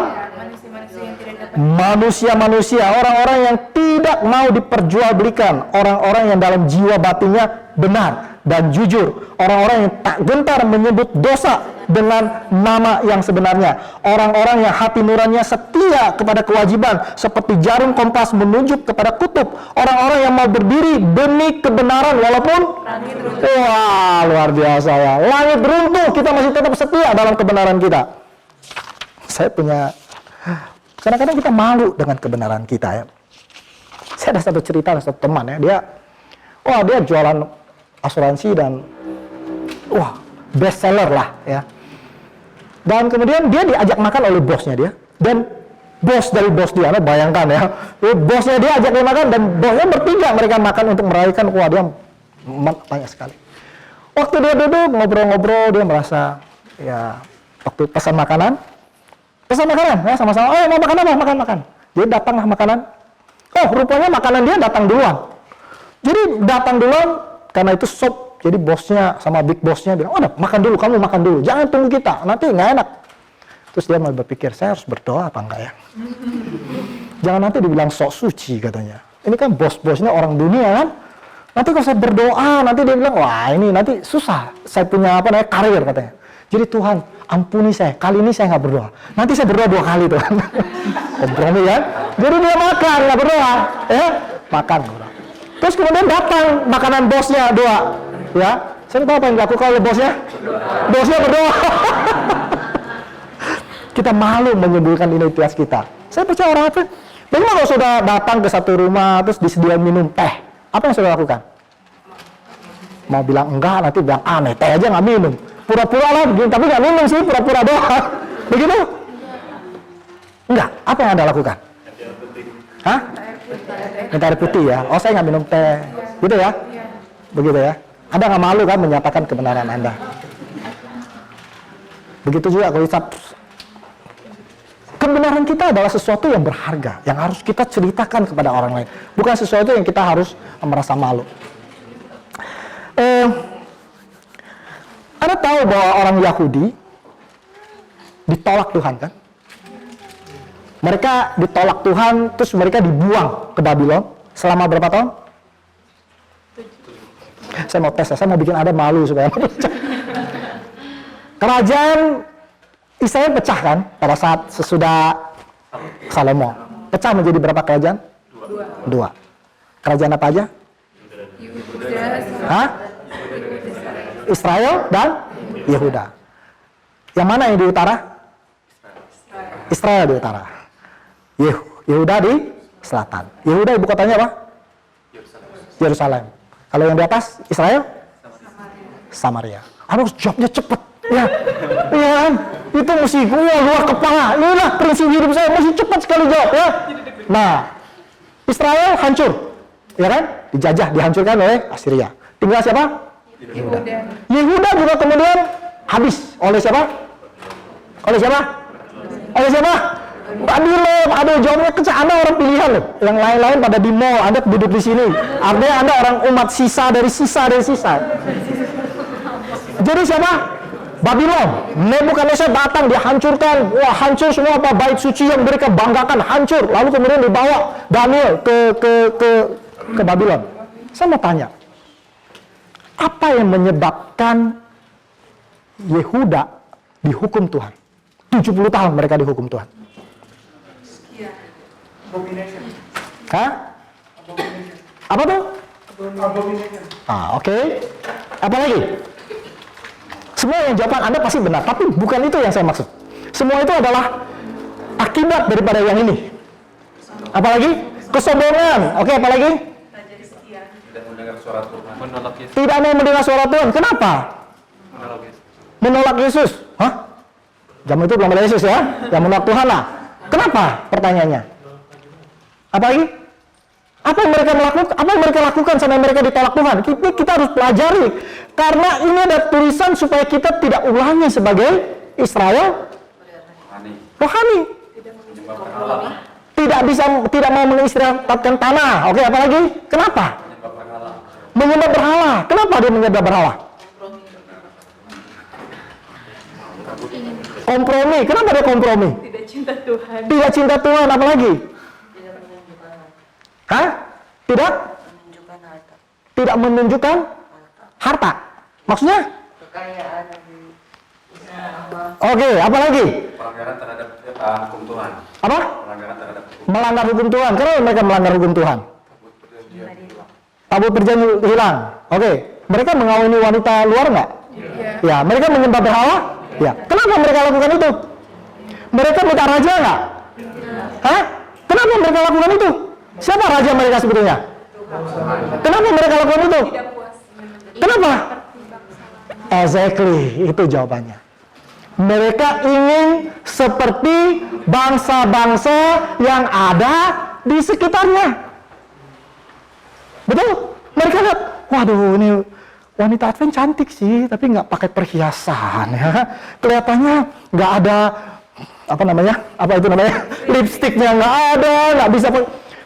Speaker 1: manusia-manusia, orang-orang yang tidak mau diperjualbelikan, orang-orang yang dalam jiwa batinnya benar dan jujur, orang-orang yang tak gentar menyebut dosa dengan nama yang sebenarnya, orang-orang yang hati nuraninya setia kepada kewajiban seperti jarum kompas menunjuk kepada kutub, orang-orang yang mau berdiri demi kebenaran walaupun wah luar biasa ya, langit runtuh kita masih tetap setia dalam kebenaran kita. Saya punya, kadang-kadang kita malu dengan kebenaran kita ya. Saya ada satu cerita, ada satu teman ya, dia jualan asuransi dan best seller lah ya. Dan kemudian dia diajak makan oleh bosnya dia, dan bos dari bos dia, bayangkan ya, bosnya dia ajak dia makan dan bosnya bertiga mereka makan untuk merayakan, dia banyak sekali. Waktu dia duduk ngobrol-ngobrol, dia merasa ya waktu pesan makanan ya sama-sama, mau makan apa? Makan. Jadi datanglah makanan. Rupanya makanan dia datang duluan. Jadi datang duluan karena itu sop. Jadi bosnya sama big bosnya bilang, makan dulu, kamu makan dulu, jangan tunggu kita, nanti nggak enak. Terus dia malah berpikir, saya harus berdoa apa enggak ya? Jangan nanti dibilang sok suci katanya. Ini kan bos-bosnya orang dunia kan. Nanti kalau saya berdoa, nanti dia bilang, wah ini nanti susah, saya punya karir katanya. Jadi Tuhan, ampuni saya, kali ini saya nggak berdoa. Nanti saya berdoa 2 kali Tuhan. Kompromi kan? Jadi dia makan, nggak berdoa. Ya, makan. Terus kemudian datang makanan bosnya 2. Ya, saya tahu apa yang dilakukan oleh bosnya? Bosnya berdoa. Kita malu menyembunyikan identitas kita. Saya percaya orang apa? Bagaimana kalau sudah datang ke satu rumah terus disediakan minum teh? Apa yang sudah lakukan? Mau bilang enggak, nanti bilang aneh, teh aja nggak minum. Pura-pura lah begini, tapi nggak minum sih, pura-pura doang. Begitu? Enggak. Apa yang Anda lakukan? Hah? Minta air putih ya? Saya nggak minum teh. Gitu ya? Begitu ya? Anda nggak malu kan menyatakan kebenaran Anda? Begitu juga kalau kebenaran kita adalah sesuatu yang berharga, yang harus kita ceritakan kepada orang lain. Bukan sesuatu yang kita harus merasa malu. Anda tahu bahwa orang Yahudi ditolak Tuhan kan? Mereka ditolak Tuhan, terus mereka dibuang ke Babylon selama berapa tahun? Saya mau tes, saya mau bikin Anda malu supaya kerajaan Israel pecah kan pada saat sesudah Salomo. Pecah menjadi berapa kerajaan? Dua. Kerajaan apa aja? Hah? Israel dan Yehuda. Yang mana yang di utara? Israel di utara. Yehuda di selatan. Yehuda ibu kotanya apa? Yerusalem. Kalau yang di atas Israel? Samaria. Harus jawabnya cepet. Ya, iya kan? Itu mesti luar kepala. Inilah prinsip hidup saya, mesti cepat sekali jawab ya. Nah, Israel hancur, ya kan? Dijajah, dihancurkan oleh Assyria. Tinggal siapa? Yehuda. Yehuda juga kemudian habis oleh siapa? Oleh siapa? Oleh siapa? Babylon. Aduh, jawabnya kecil. Anda orang pilihan loh. Yang lain-lain pada di mall, Anda duduk di sini. Artinya Anda orang umat sisa dari sisa. Jadi siapa? Babylon. Nebukadnezar datang, dihancurkan. Wah, hancur semua apa bait suci yang mereka banggakan, hancur. Lalu kemudian dibawa Daniel ke Babylon. Saya mau tanya, apa yang menyebabkan Yehuda dihukum Tuhan? 70 tahun mereka dihukum Tuhan. Hah? Apa tuh? Oke. Apa lagi? Semua yang jawaban Anda pasti benar, tapi bukan itu yang saya maksud. Semua itu adalah akibat daripada yang ini. Apalagi? Kesombongan. Oke, apalagi?
Speaker 3: Tidak mendengar suara Tuhan. Menolak Yesus.
Speaker 1: Tidak mau mendengar suara Tuhan. Kenapa? Menolak Yesus. Hah? Zaman itu belum ada Yesus ya? Yang menolak Tuhan lah. Kenapa? Pertanyaannya. Apalagi? Apa yang mereka lakukan sampai mereka ditolak Tuhan? Kita harus pelajari. Karena ini ada tulisan supaya kita tidak ulangi sebagai Israel rohani. Tidak mau mengistirahatkan tanah. Oke, apalagi? Kenapa? Menyembah berhala. Kenapa dia menyembah berhala? Kompromi. Kenapa dia kompromi?
Speaker 4: Tidak cinta Tuhan.
Speaker 1: Tidak cinta Tuhan, apalagi? Hah? Tidak menunjukkan harta. Maksudnya? Oke, apa lagi?
Speaker 3: Pelanggaran terhadap hukum Tuhan.
Speaker 1: Apa?
Speaker 3: Pelanggaran terhadap hukum.
Speaker 1: Melanggar hukum Tuhan. Kenapa mereka melanggar hukum Tuhan? Tabut perjanjian hilang. Oke. Mereka mengawini wanita luar nggak? Ya. Mereka menyembah berhala? Ya. Kenapa mereka lakukan itu? Mereka minta raja nggak? Hah? Kenapa mereka lakukan itu? Siapa raja mereka sebetulnya? Kenapa mereka lakukan itu? Kenapa? Exactly, itu jawabannya. Mereka ingin seperti bangsa-bangsa yang ada di sekitarnya. Betul? Mereka lihat, waduh ini wanita Advent cantik sih, tapi nggak pakai perhiasan ya. Kelihatannya nggak ada lipstiknya nggak ada, nggak bisa.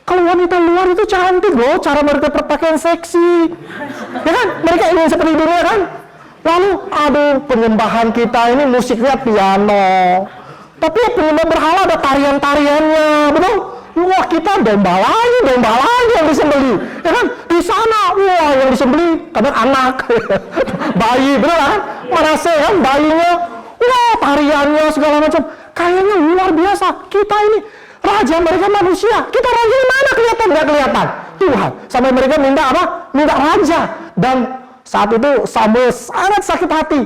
Speaker 1: Kalau wanita luar itu cantik loh, cara mereka berpakaian seksi, ya kan? Mereka ingin seperti dunia kan? Lalu, aduh, penyembahan kita ini musiknya piano, tapi penyembah berhala ada tarian-tariannya, betul? Wah, kita domba lagi yang disembeli, ya kan? Di sana, wah yang disembeli kadang anak, bayi, betul kan? Manase kan, bayinya, wah tariannya segala macam, kayaknya luar biasa. Kita ini raja, mereka manusia. Kita raja mana kelihatan? Nggak kelihatan. Tuhan. Sampai mereka minta apa? Minta raja. Dan saat itu Samuel sangat sakit hati.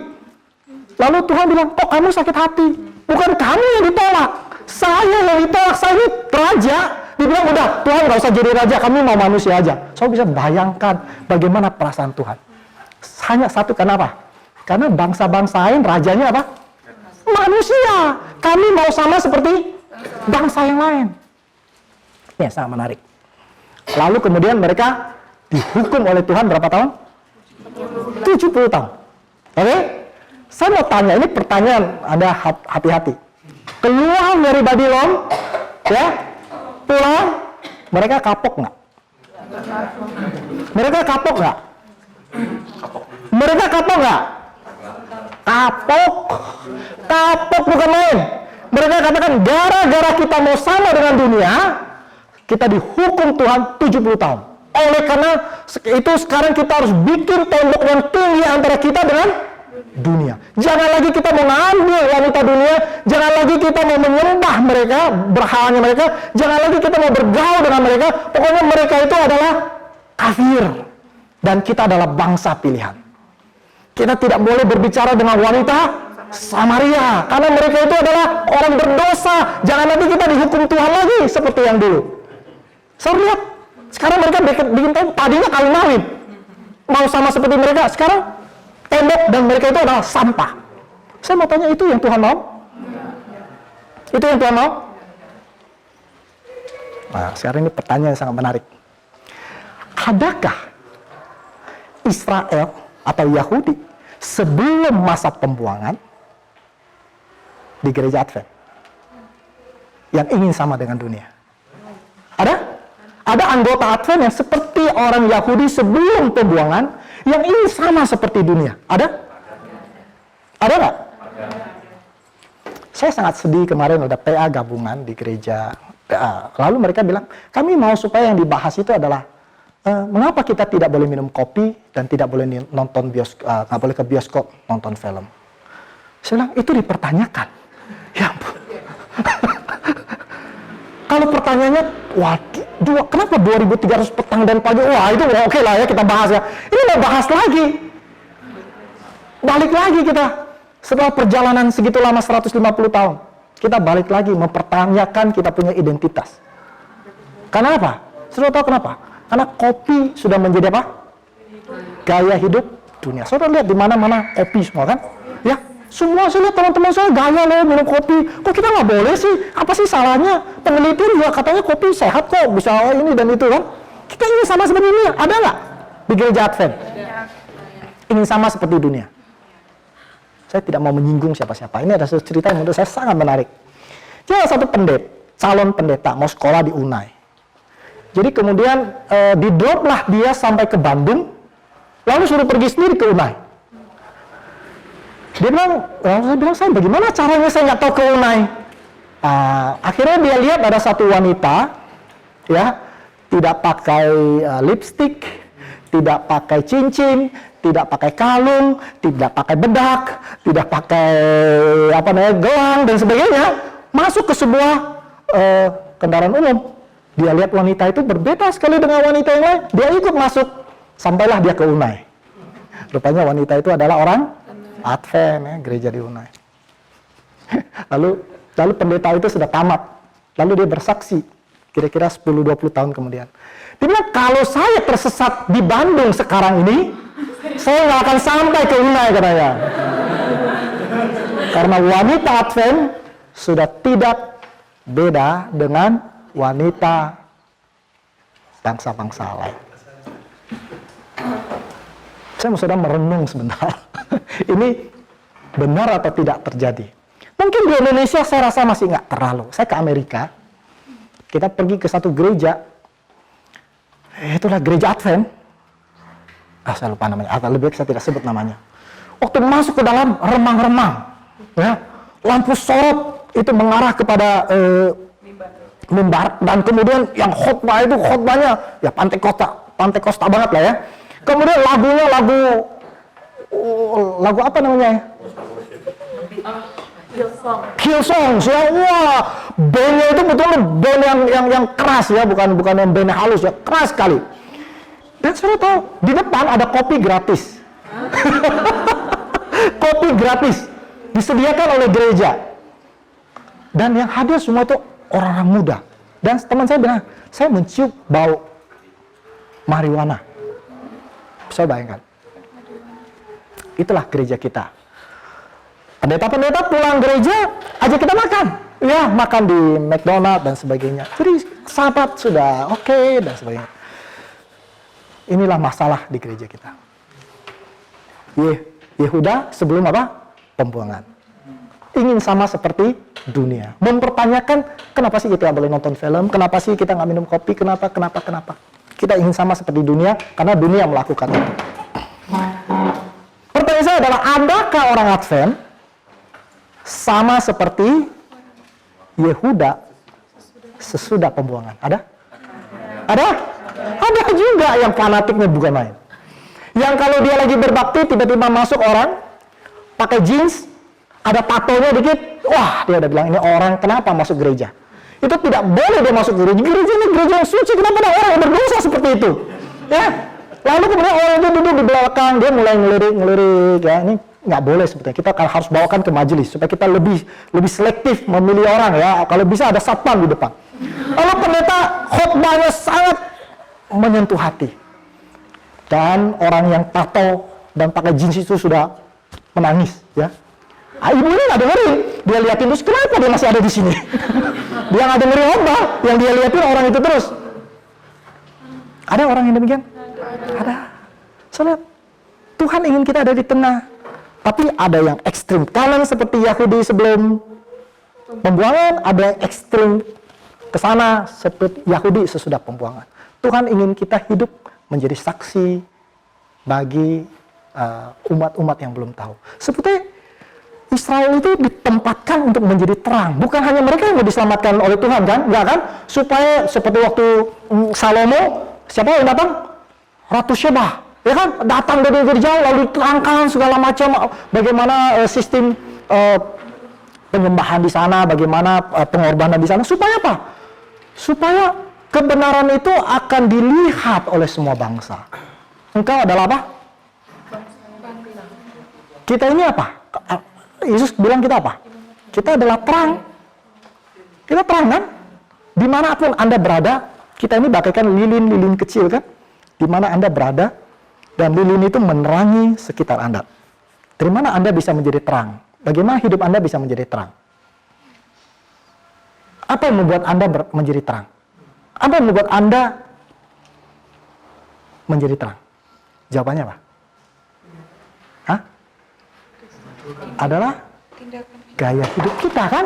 Speaker 1: Lalu Tuhan bilang, kok kamu sakit hati? Bukan kamu yang ditolak. Saya yang ditolak. Saya ini raja. Dibilang, udah Tuhan nggak usah jadi raja. Kamu mau manusia aja. Saya bisa bayangkan bagaimana perasaan Tuhan. Hanya satu, kenapa? Karena bangsa-bangsa lain rajanya apa? Manusia. Kami mau sama seperti bangsa yang lain. Ya, sangat menarik. Lalu kemudian mereka dihukum oleh Tuhan berapa tahun? 70 tahun. Oke? Saya mau tanya, ini pertanyaan, Anda hati-hati. Keluar dari Babylon, ya, pulang, mereka kapok nggak? Mereka kapok nggak? Mereka kapok nggak? Kapok bukan main. Mereka katakan, gara-gara kita mau sama dengan dunia, kita dihukum Tuhan 70 tahun. Oleh karena itu sekarang kita harus bikin tembok yang tinggi antara kita dengan dunia. Jangan lagi kita mau mengambil wanita dunia, jangan lagi kita mau menyembah mereka, berhalanya mereka, jangan lagi kita mau bergaul dengan mereka. Pokoknya mereka itu adalah kafir dan kita adalah bangsa pilihan. Kita tidak boleh berbicara dengan wanita Samaria karena mereka itu adalah orang berdosa. Jangan nanti kita dihukum Tuhan lagi seperti yang dulu. Saya lihat sekarang mereka bikin tembok, tadinya kawin mawin mau sama seperti mereka, sekarang tembok dan mereka itu adalah sampah. Saya mau tanya, itu yang Tuhan mau? Itu yang Tuhan mau? Nah, sekarang ini pertanyaan yang sangat menarik. Adakah Israel atau Yahudi sebelum masa pembuangan di gereja Advent yang ingin sama dengan dunia? Ada? Ada anggota Advent yang seperti orang Yahudi sebelum pembuangan yang ingin sama seperti dunia? Ada? Ada nggak? Saya sangat sedih kemarin ada PA gabungan di gereja PA. Lalu mereka bilang, kami mau supaya yang dibahas itu adalah mengapa kita tidak boleh minum kopi dan tidak boleh nonton bioskop, nggak boleh ke bioskop nonton film. Saya bilang, itu dipertanyakan. Ya ampun. Kalau pertanyaannya, wah, kenapa 2.300 petang dan pagi? Wah, itu oke lah ya, kita bahas ya. Ini mau bahas lagi. Balik lagi kita. Setelah perjalanan segitu lama 150 tahun. Kita balik lagi mempertanyakan kita punya identitas. Karena apa? Sudah tahu kenapa? Karena kopi sudah menjadi apa? Gaya hidup dunia. Saudara lihat di mana-mana kopi semua kan? Ya. Semua saya lihat teman-teman saya gaya loh minum kopi. Kok kita nggak boleh sih? Apa sih salahnya? Penelitian juga katanya kopi sehat kok, bisa ini dan itu kan. Kita ingin sama seperti dunia. Ada nggak di gereja Advent? Ingin sama seperti dunia. Saya tidak mau menyinggung siapa-siapa. Ini ada cerita yang menurut saya sangat menarik. Jadi ada satu calon pendeta mau sekolah di UNAI. Jadi kemudian di-drop lah dia sampai ke Bandung, lalu suruh pergi sendiri ke UNAI. Dia bilang, saya bagaimana caranya saya nggak tahu ke UNAI. Akhirnya dia lihat ada satu wanita, ya, tidak pakai lipstick, tidak pakai cincin, tidak pakai kalung, tidak pakai bedak, tidak pakai gelang dan sebagainya, masuk ke sebuah kendaraan umum. Dia lihat wanita itu berbeda sekali dengan wanita yang lain. Dia ikut masuk, sampailah dia ke UNAI. Rupanya wanita itu adalah orang Advent, ya, gereja di UNAI. lalu pendeta itu sudah tamat. Lalu dia bersaksi, kira-kira 10-20 tahun kemudian. Dia bilang, kalau saya tersesat di Bandung sekarang ini, saya nggak akan sampai ke UNAI katanya. Karena wanita Advent sudah tidak beda dengan wanita bangsa-bangsa lain. Saya mau saudara merenung sebentar. Ini benar atau tidak terjadi? Mungkin di Indonesia saya rasa masih nggak terlalu. Saya ke Amerika, kita pergi ke satu gereja, itulah gereja Advent. Saya lupa namanya, atau lebih baik saya tidak sebut namanya. Waktu masuk ke dalam remang-remang, ya, lampu sorot itu mengarah kepada mimbar, dan kemudian yang khotbah itu khotbahnya ya Pantekosta banget lah ya. Kemudian lagunya lagu apa namanya? Hillsong, ya. Wah, bandnya itu betul band yang keras ya, bukan yang band halus ya, keras sekali. Dan saya tahu di depan ada kopi gratis. Kopi gratis disediakan oleh gereja. Dan yang hadir semua itu orang-orang muda. Dan teman saya bilang, saya mencium bau marijuana. Bisa bayangkan. Itulah gereja kita. Pendeta-pendeta pulang gereja, ajak kita makan. Ya, makan di McDonald dan sebagainya. Jadi sahabat sudah oke dan sebagainya. Inilah masalah di gereja kita. Yehuda sebelum apa? Pembuangan. Ingin sama seperti dunia. Mempertanyakan, kenapa sih kita nggak boleh nonton film? Kenapa sih kita nggak minum kopi? Kenapa? Kita ingin sama seperti dunia, karena dunia melakukan itu. Pertanyaan saya adalah, adakah orang Advent sama seperti Yehuda sesudah pembuangan? Ada? Ada? Ada juga yang fanatiknya bukan main. Yang kalau dia lagi berbakti tiba-tiba masuk orang pakai jeans, ada tatonya dikit, wah dia udah bilang ini orang kenapa masuk gereja. Itu tidak boleh dia masuk gereja. Gereja ini gereja yang suci, kenapa ada orang yang berdosa seperti itu? Ya. Lalu kemudian orang itu duduk di belakang, dia mulai ngelirik, ya ini nggak boleh sebetulnya. Kita harus bawakan ke majelis supaya kita lebih selektif memilih orang ya. Kalau bisa ada satpam di depan. Lalu pendeta khotbahnya sangat menyentuh hati. Dan orang yang tato dan pakai jeans itu sudah menangis ya. Ibu ini nggak dengerin, dia liatin terus, kenapa dia masih ada di sini? Dia nggak dengerin khotbah, yang dia liatin orang itu terus. Ada orang yang demikian? Ada. Soalnya Tuhan ingin kita ada di tengah. Tapi ada yang ekstrim kanan seperti Yahudi sebelum pembuangan, ada yang ekstrim ke sana seperti Yahudi sesudah pembuangan. Tuhan ingin kita hidup menjadi saksi bagi umat-umat yang belum tahu. Seperti Israel itu ditempatkan untuk menjadi terang. Bukan hanya mereka yang mau diselamatkan oleh Tuhan kan? Enggak kan? Supaya seperti waktu Salomo, siapa yang datang? Ratu Sheba. Ya kan? Datang dari jauh lalu diterangkan segala macam bagaimana sistem penyembahan di sana, bagaimana pengorbanan di sana. Supaya apa? Supaya kebenaran itu akan dilihat oleh semua bangsa. Engkau adalah apa? Kita ini apa? Yesus bilang kita apa? Kita adalah terang. Kita terang kan? Dimanapun Anda berada, kita ini bagaikan lilin-lilin kecil kan? Dimana Anda berada, dan lilin itu menerangi sekitar Anda. Dari mana Anda bisa menjadi terang? Bagaimana hidup Anda bisa menjadi terang? Apa yang membuat Anda menjadi terang? Apa yang membuat Anda menjadi terang? Jawabannya apa? Hah? Adalah gaya hidup kita kan?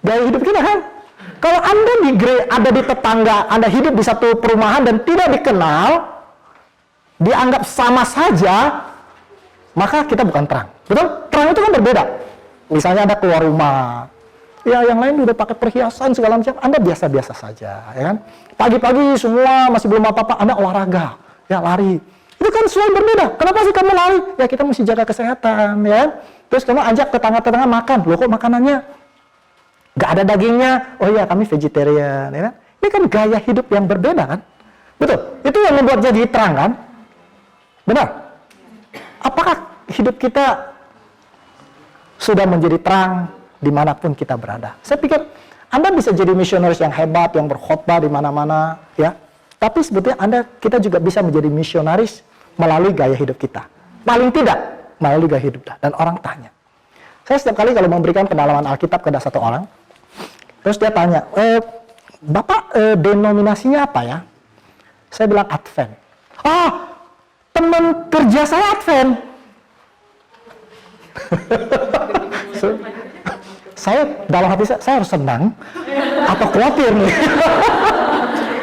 Speaker 1: Gaya hidup kita kan? Kalau Anda ada di tetangga, Anda hidup di satu perumahan dan tidak dikenal, dianggap sama saja, maka kita bukan terang. Betul? Terang itu kan berbeda. Misalnya Anda keluar rumah, ya yang lain udah pakai perhiasan segala macam, Anda biasa-biasa saja, ya kan? Pagi-pagi semua masih belum apa-apa, Anda olahraga, ya lari. Itu kan sesuatu berbeda. Kenapa sih kamu lari? Ya kita mesti jaga kesehatan, ya kan? Terus kamu ajak tetangga-tetangga makan, loh kok makanannya nggak ada dagingnya? Oh iya kami vegetarian, ya kan? Ini kan gaya hidup yang berbeda kan? Betul? Itu yang membuat jadi terang kan? Benar? Apakah hidup kita sudah menjadi terang dimanapun kita berada? Saya pikir Anda bisa jadi misionaris yang hebat, yang berkhotbah di mana-mana, ya. Tapi sebetulnya kita juga bisa menjadi misionaris melalui gaya hidup kita. Paling tidak melalui gaya hidup kita. Dan orang tanya. Saya setiap kali kalau memberikan pendalaman Alkitab kepada satu orang, terus dia tanya, Bapak denominasinya apa ya? Saya bilang Advent. Teman kerja saya Advent. Saya dalam hati saya harus senang atau khawatir nih.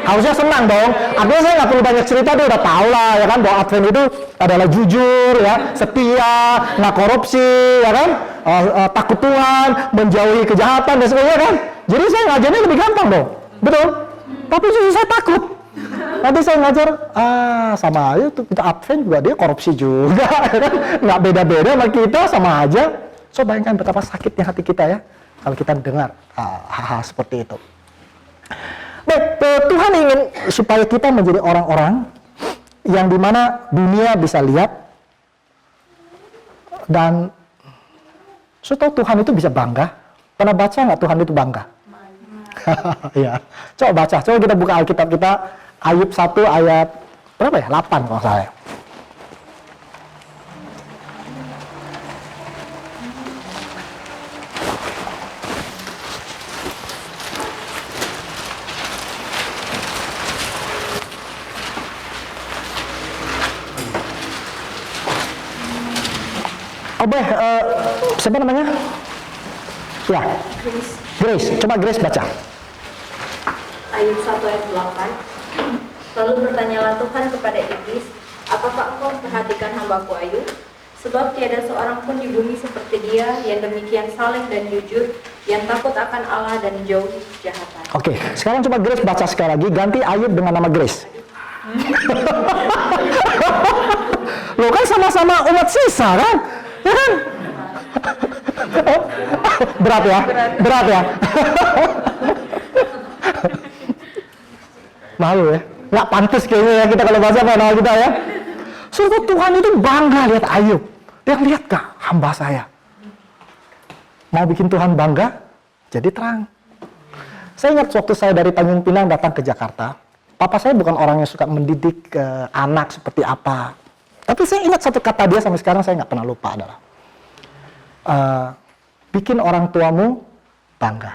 Speaker 1: Harusnya senang dong. Artinya saya nggak perlu banyak cerita, dia udah tahu lah ya kan bahwa Advent itu adalah jujur ya, setia, nggak korupsi ya kan, takut Tuhan, menjauhi kejahatan dan sebagainya kan. Jadi saya ngajarnya lebih gampang dong, betul. Tapi justru saya takut. Nanti saya ngajar, sama aja tuh kita Advent juga dia korupsi juga, ya kan? Nggak beda-beda sama kita, sama aja. So bayangkan betapa sakitnya hati kita ya kalau kita dengar hal-hal seperti itu. Baik, Tuhan ingin supaya kita menjadi orang-orang yang dimana dunia bisa lihat dan tahu Tuhan itu bisa bangga. Pernah baca nggak Tuhan itu bangga? Ya, coba baca. Coba kita buka Alkitab kita, Ayub 1 ayat berapa ya? 8 kalau saya. Siapa namanya? Ya, Grace. Coba Grace baca.
Speaker 5: Ayub 1 ayat 8. Lalu bertanyalah Tuhan kepada iblis, apakah engkau memperhatikan hambaku Ayub? Sebab tiada seorang pun di bumi seperti dia yang demikian saleh dan jujur, yang takut akan Allah dan jauh kejahatan.
Speaker 1: Oke, sekarang coba Grace baca sekali lagi, ganti Ayub dengan nama Grace. Lo kan sama-sama umat sisa kan? Ya kan? Berat ya? Berat ya? Malu ya? Nggak pantas kayaknya ya kita kalau bahasa panah kita ya. Sungguh Tuhan itu bangga lihat Ayub. Dia lihat kak hamba saya. Mau bikin Tuhan bangga, jadi terang. Saya ingat waktu saya dari Tanjung Pinang datang ke Jakarta. Papa saya bukan orang yang suka mendidik anak seperti apa. Tapi saya ingat satu kata dia sampai sekarang saya nggak pernah lupa adalah bikin orang tuamu bangga.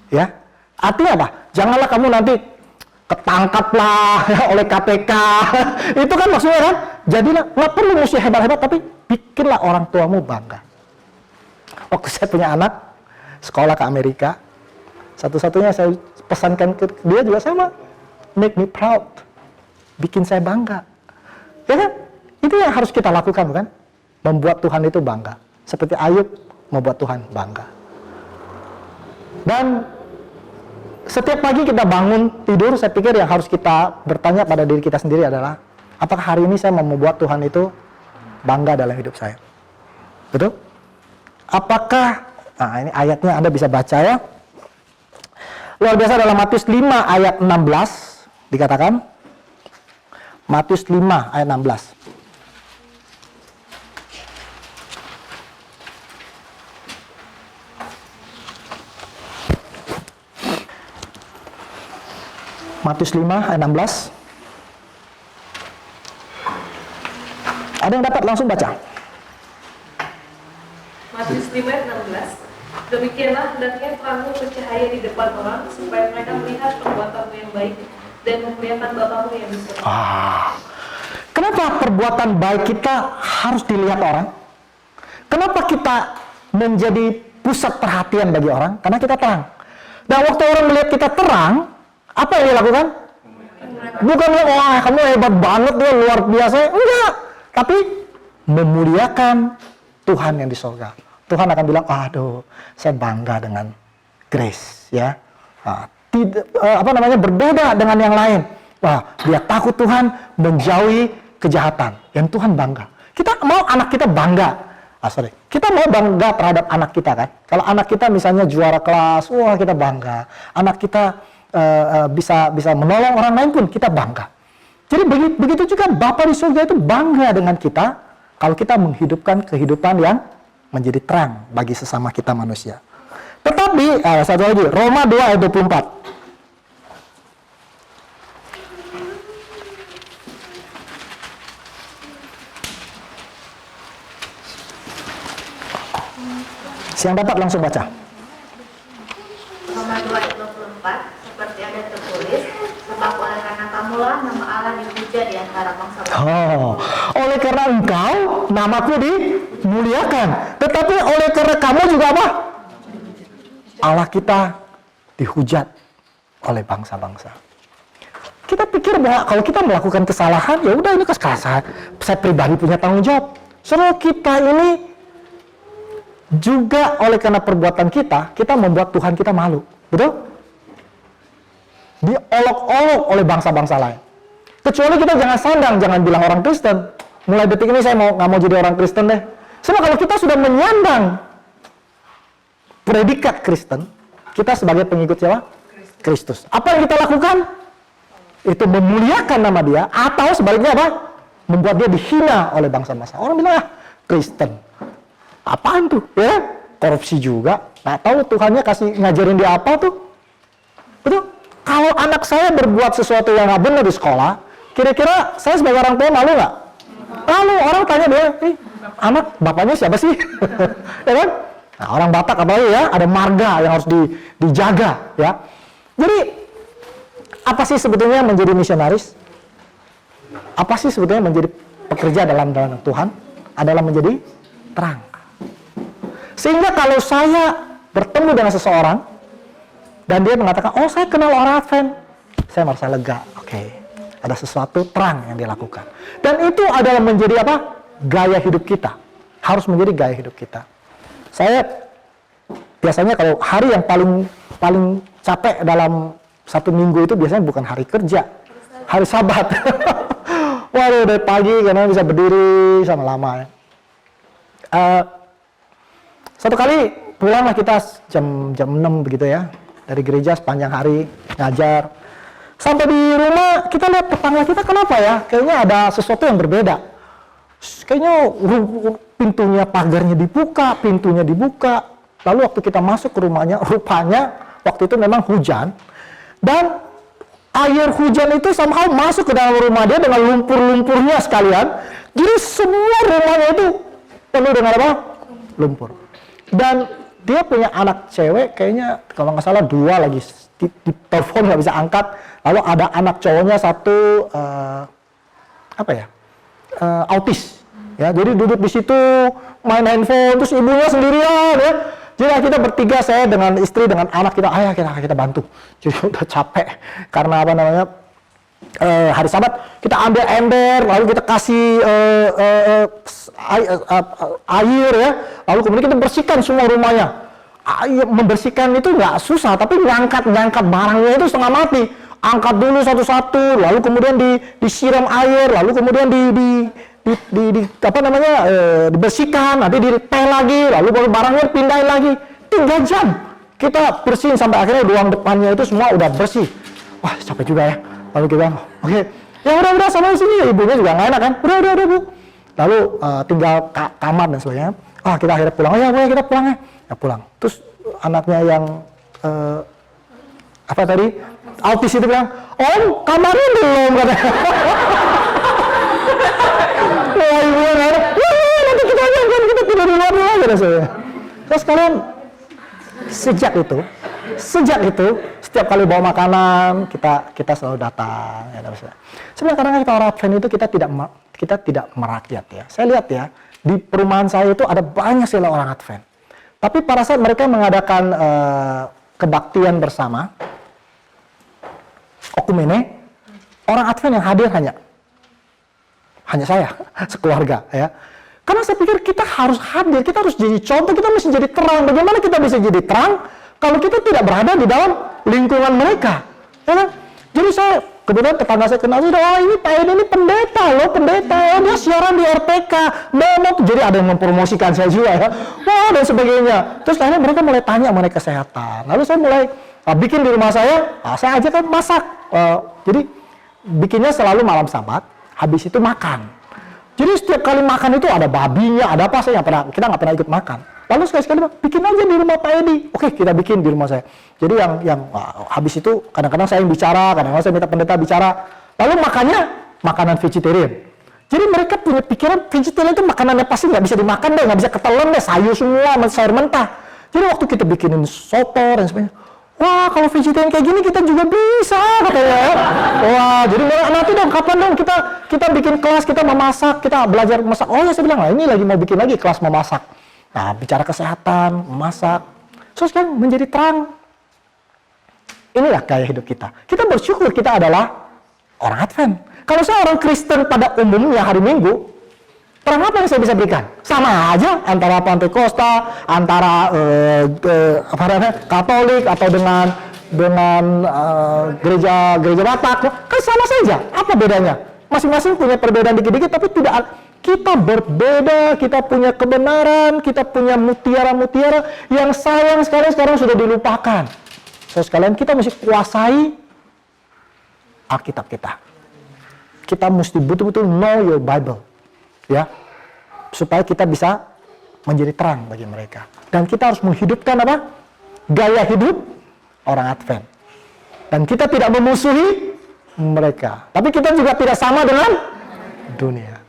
Speaker 1: Ya, artinya apa? Janganlah kamu nanti ketangkaplah oleh KPK. Itu kan maksudnya kan? Jadilah nggak perlu mesti hebat-hebat, tapi bikinlah orang tuamu bangga. Waktu saya punya anak sekolah ke Amerika, satu-satunya saya pesankan ke dia juga sama, make me proud, bikin saya bangga. Ya kan? Itu yang harus kita lakukan bukan? Membuat Tuhan itu bangga. Seperti Ayub membuat Tuhan bangga. Dan setiap pagi kita bangun tidur, saya pikir yang harus kita bertanya pada diri kita sendiri adalah, apakah hari ini saya mau membuat Tuhan itu bangga dalam hidup saya? Betul? Apakah, nah ini ayatnya Anda bisa baca ya. Luar biasa dalam Matius 5 ayat 16 dikatakan. Matius 5 ayat 16. Matius 5 ayat 16. Ada yang dapat langsung baca?
Speaker 4: Matius 5 ayat 16. Demikianlah hendaknya terangmu bercahaya di depan orang supaya mereka melihat perbuatanmu yang baik dan memuliakan Bapamu yang di surga.
Speaker 1: Kenapa perbuatan baik kita harus dilihat orang? Kenapa kita menjadi pusat perhatian bagi orang? Karena kita terang. Dan waktu orang melihat kita terang, apa yang dia lakukan? Bukan, wah kamu hebat banget, dia luar biasa. Enggak. Tapi memuliakan Tuhan yang di surga. Tuhan akan bilang, aduh, saya bangga dengan Grace, ya. Berbeda dengan yang lain. Wah, dia takut Tuhan, menjauhi kejahatan. Yang Tuhan bangga. Kita mau anak kita bangga. Kita mau bangga terhadap anak kita kan. Kalau anak kita misalnya juara kelas, wah kita bangga. Anak kita bisa menolong orang lain pun kita bangga. Jadi begitu juga Bapa di surga itu bangga dengan kita kalau kita menghidupkan kehidupan yang menjadi terang bagi sesama kita manusia. Tetapi, satu lagi, Roma 2 ayat 24. Siang dapat langsung baca.
Speaker 5: Roma 2 ayat 24, seperti ada tertulis, sebab oleh karena kamulah nama Allah dipuja di antara bangsa-bangsa.
Speaker 1: Oleh karena engkau, namaku dimuliakan. Tetapi oleh karena kamu juga apa? Allah kita dihujat oleh bangsa-bangsa. Kita pikir bahwa kalau kita melakukan kesalahan, ya udah ini kesalahan. Saya pribadi punya tanggung jawab. Soalnya kita ini juga oleh karena perbuatan kita membuat Tuhan kita malu. Betul? Diolok-olok oleh bangsa-bangsa lain. Kecuali kita jangan sandang, jangan bilang orang Kristen. Mulai detik ini saya nggak mau jadi orang Kristen deh. Sebab kalau kita sudah menyandang predikat Kristen, kita sebagai pengikut siapa? Kristus. Apa yang kita lakukan? Itu memuliakan nama dia, atau sebaliknya apa? Membuat dia dihina oleh bangsa-bangsa. Orang bilang, Kristen. Apaan tuh? Ya, korupsi juga. Nah, tahu Tuhannya kasih ngajarin dia apa tuh? Betul? Kalau anak saya berbuat sesuatu yang nggak benar di sekolah, kira-kira saya sebagai orang tua malu nggak? Lalu orang tanya dia, anak bapaknya siapa sih? Ya kan? Nah, orang Batak apalagi ya, ada marga yang harus dijaga ya. Jadi apa sih sebetulnya menjadi misionaris? Apa sih sebetulnya menjadi pekerja dalam Tuhan? Adalah menjadi terang. Sehingga kalau saya bertemu dengan seseorang dan dia mengatakan, oh saya kenal orang Advent, saya merasa lega. Oke, ada sesuatu terang yang dia lakukan. Dan itu adalah menjadi apa? Gaya hidup kita. Harus menjadi gaya hidup kita. Saya biasanya kalau hari yang paling capek dalam satu minggu itu biasanya bukan hari kerja, hari Sabat. Waduh, dari pagi karena bisa berdiri sama lama ya. Satu kali pulanglah kita jam 6 begitu ya, dari gereja sepanjang hari ngajar. Sampai di rumah kita lihat tetangga kita, kenapa ya? Kayaknya ada sesuatu yang berbeda. Kayaknya pintunya, pagarnya dibuka, pintunya dibuka. Lalu waktu kita masuk ke rumahnya, rupanya waktu itu memang hujan. Dan air hujan itu somehow masuk ke dalam rumah dia dengan lumpur-lumpurnya sekalian. Jadi semua rumahnya itu penuh dengan apa? Lumpur. Dan dia punya anak cewek, kayaknya kalau nggak salah 2 lagi, di telepon nggak bisa angkat. Lalu ada anak cowoknya satu, autis. Ya, jadi duduk di situ main handphone, terus ibunya sendirian ya. Jadi kita bertiga, saya dengan istri dengan anak kita, ayo kita bantu. Jadi udah capek karena hari Sabat kita ambil ember, lalu kita kasih air ya, lalu kemudian kita bersihkan semua rumahnya. Membersihkan itu nggak susah, tapi ngangkat barangnya itu setengah mati. Angkat dulu satu-satu, lalu kemudian disiram air, lalu kemudian dibersihkan, nanti direpel lagi, lalu barangnya pindahin lagi. 3 jam kita bersihin sampai akhirnya ruang depannya itu semua udah bersih. Wah, capek juga ya. Lalu kita, oke, ya udah sama sini ya, ibunya juga nggak enak kan. Udah Bu. Lalu tinggal kamar dan sebagainya. Kita akhirnya pulang. Oh ya, boleh kita pulang ya. Ya pulang. Terus anaknya yang autis itu bilang, Om, kamarnya belum katanya. Wah, ibunya nggak ada. Nanti kita aja, kita tidur di luar dulu aja saya. Terus kalian sejak itu setiap kali bawa makanan kita selalu datang ya. Sebenarnya karena kita orang Advent itu kita tidak merakyat ya. Saya lihat ya, di perumahan saya itu ada banyak sekali orang Advent. Tapi pada saat mereka mengadakan kebaktian bersama, okumene, orang Advent yang hadir hanya saya, sekeluarga ya. Karena saya pikir kita harus hadir, kita harus jadi contoh, kita mesti jadi terang. Bagaimana kita bisa jadi terang kalau kita tidak berada di dalam lingkungan mereka, ya kan? Jadi saya, kemudian tetangga saya kenal, ini Pak Edi ini pendeta loh, dia siaran di RPK, jadi ada yang mempromosikan saya juga ya, wah dan sebagainya. Terus akhirnya mereka mulai tanya mengenai kesehatan, lalu saya mulai bikin di rumah saya ajakan masak, jadi bikinnya selalu malam Sabat, habis itu makan. Jadi setiap kali makan itu ada babinya, ada apa, kita nggak pernah ikut makan. Lalu sekali-sekali bikin aja di rumah Pak Edi. Oke, kita bikin di rumah saya. Jadi yang habis itu kadang-kadang saya yang bicara, kadang-kadang saya minta pendeta bicara. Lalu makannya makanan vegetarian. Jadi mereka punya pikiran vegetarian itu makanannya pasti nggak bisa dimakan deh, nggak bisa ketelan deh, sayur semua, sayur mentah. Jadi waktu kita bikinin soto dan sebagainya, wah kalau vegetarian kayak gini kita juga bisa katanya ya. Wah jadi nanti dong kapan dong kita bikin kelas, kita memasak, kita belajar masak. Oh ya saya bilang ini lagi mau bikin lagi kelas memasak. Nah bicara kesehatan, memasak, terus kan menjadi terang. Inilah gaya hidup kita. Kita bersyukur kita adalah orang Advent. Kalau saya orang Kristen pada umumnya hari Minggu, terang apa yang saya bisa berikan? Sama aja antara Pantekosta, antara Katolik atau dengan gereja Batak, kan sama saja. Apa bedanya? Masing-masing punya perbedaan dikit-dikit, tapi kita berbeda, kita punya kebenaran, kita punya mutiara-mutiara yang sayang sekali sekarang sudah dilupakan. So sekalian kita mesti kuasai Alkitab kita. Kita mesti betul-betul know your Bible. Ya, supaya kita bisa menjadi terang bagi mereka. Dan kita harus menghidupkan apa? Gaya hidup orang Advent. Dan kita tidak memusuhi mereka. Tapi kita juga tidak sama dengan dunia.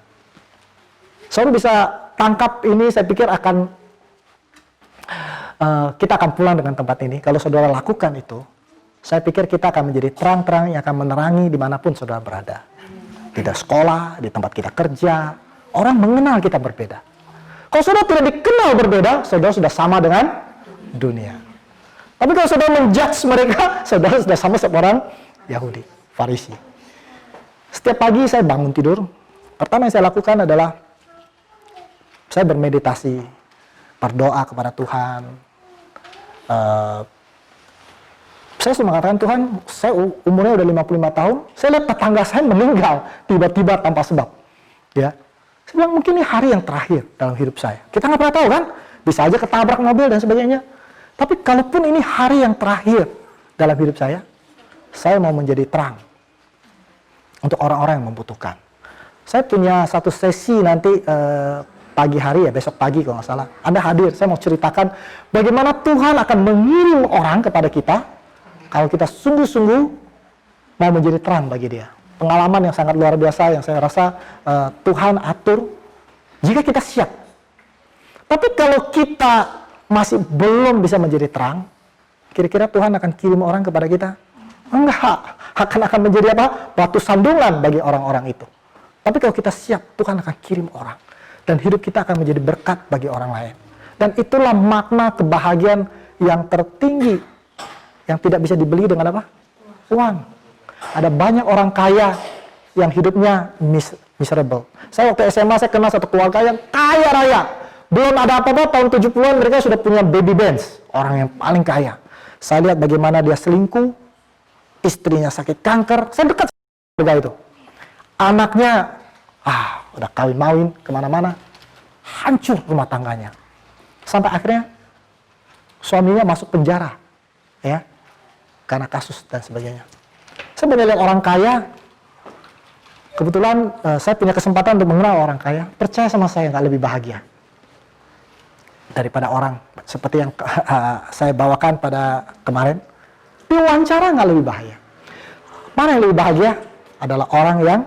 Speaker 1: Saudara bisa tangkap ini, saya pikir kita akan pulang dengan tempat ini. Kalau saudara lakukan itu, saya pikir kita akan menjadi terang-terang yang akan menerangi dimanapun saudara berada. Di sekolah, di tempat kita kerja, orang mengenal kita berbeda. Kalau saudara tidak dikenal berbeda, saudara sudah sama dengan dunia. Tapi kalau saudara menjudge mereka, saudara sudah sama seperti orang Yahudi, Farisi. Setiap pagi saya bangun tidur, pertama yang saya lakukan adalah saya bermeditasi, berdoa kepada Tuhan, Saya selalu mengatakan, Tuhan, saya umurnya udah 55 tahun, saya lihat tetangga saya meninggal tiba-tiba tanpa sebab. Ya, saya bilang mungkin ini hari yang terakhir dalam hidup saya. Kita nggak pernah tahu kan, bisa aja ketabrak mobil dan sebagainya. Tapi kalaupun ini hari yang terakhir dalam hidup saya mau menjadi terang untuk orang-orang yang membutuhkan. Saya punya satu sesi nanti pagi hari ya, besok pagi kalau nggak salah. Anda hadir, saya mau ceritakan bagaimana Tuhan akan mengirim orang kepada kita kalau kita sungguh-sungguh mau menjadi terang bagi dia. Pengalaman yang sangat luar biasa yang saya rasa Tuhan atur jika kita siap. Tapi kalau kita masih belum bisa menjadi terang, kira-kira Tuhan akan kirim orang kepada kita? Enggak, akan menjadi apa? Batu sandungan bagi orang-orang itu. Tapi kalau kita siap, Tuhan akan kirim orang. Dan hidup kita akan menjadi berkat bagi orang lain. Dan itulah makna kebahagiaan yang tertinggi, yang tidak bisa dibeli dengan apa? Uang. Ada banyak orang kaya yang hidupnya miserable. Saya waktu SMA, saya kenal satu keluarga yang kaya raya. Belum ada apa-apa, tahun 70-an mereka sudah punya baby Benz. Orang yang paling kaya. Saya lihat bagaimana dia selingkuh, istrinya sakit kanker. Saya dekat sama keluarga itu. Anaknya, udah kawin-mawin kemana-mana. Hancur rumah tangganya. Sampai akhirnya, suaminya masuk penjara. Ya, karena kasus dan sebagainya. Saya banyak lihat orang kaya. Kebetulan saya punya kesempatan untuk mengenal orang kaya. Percaya sama saya, nggak lebih bahagia daripada orang seperti yang saya bawakan pada kemarin. Di wawancara nggak lebih bahagia. Mana yang lebih bahagia? Adalah orang yang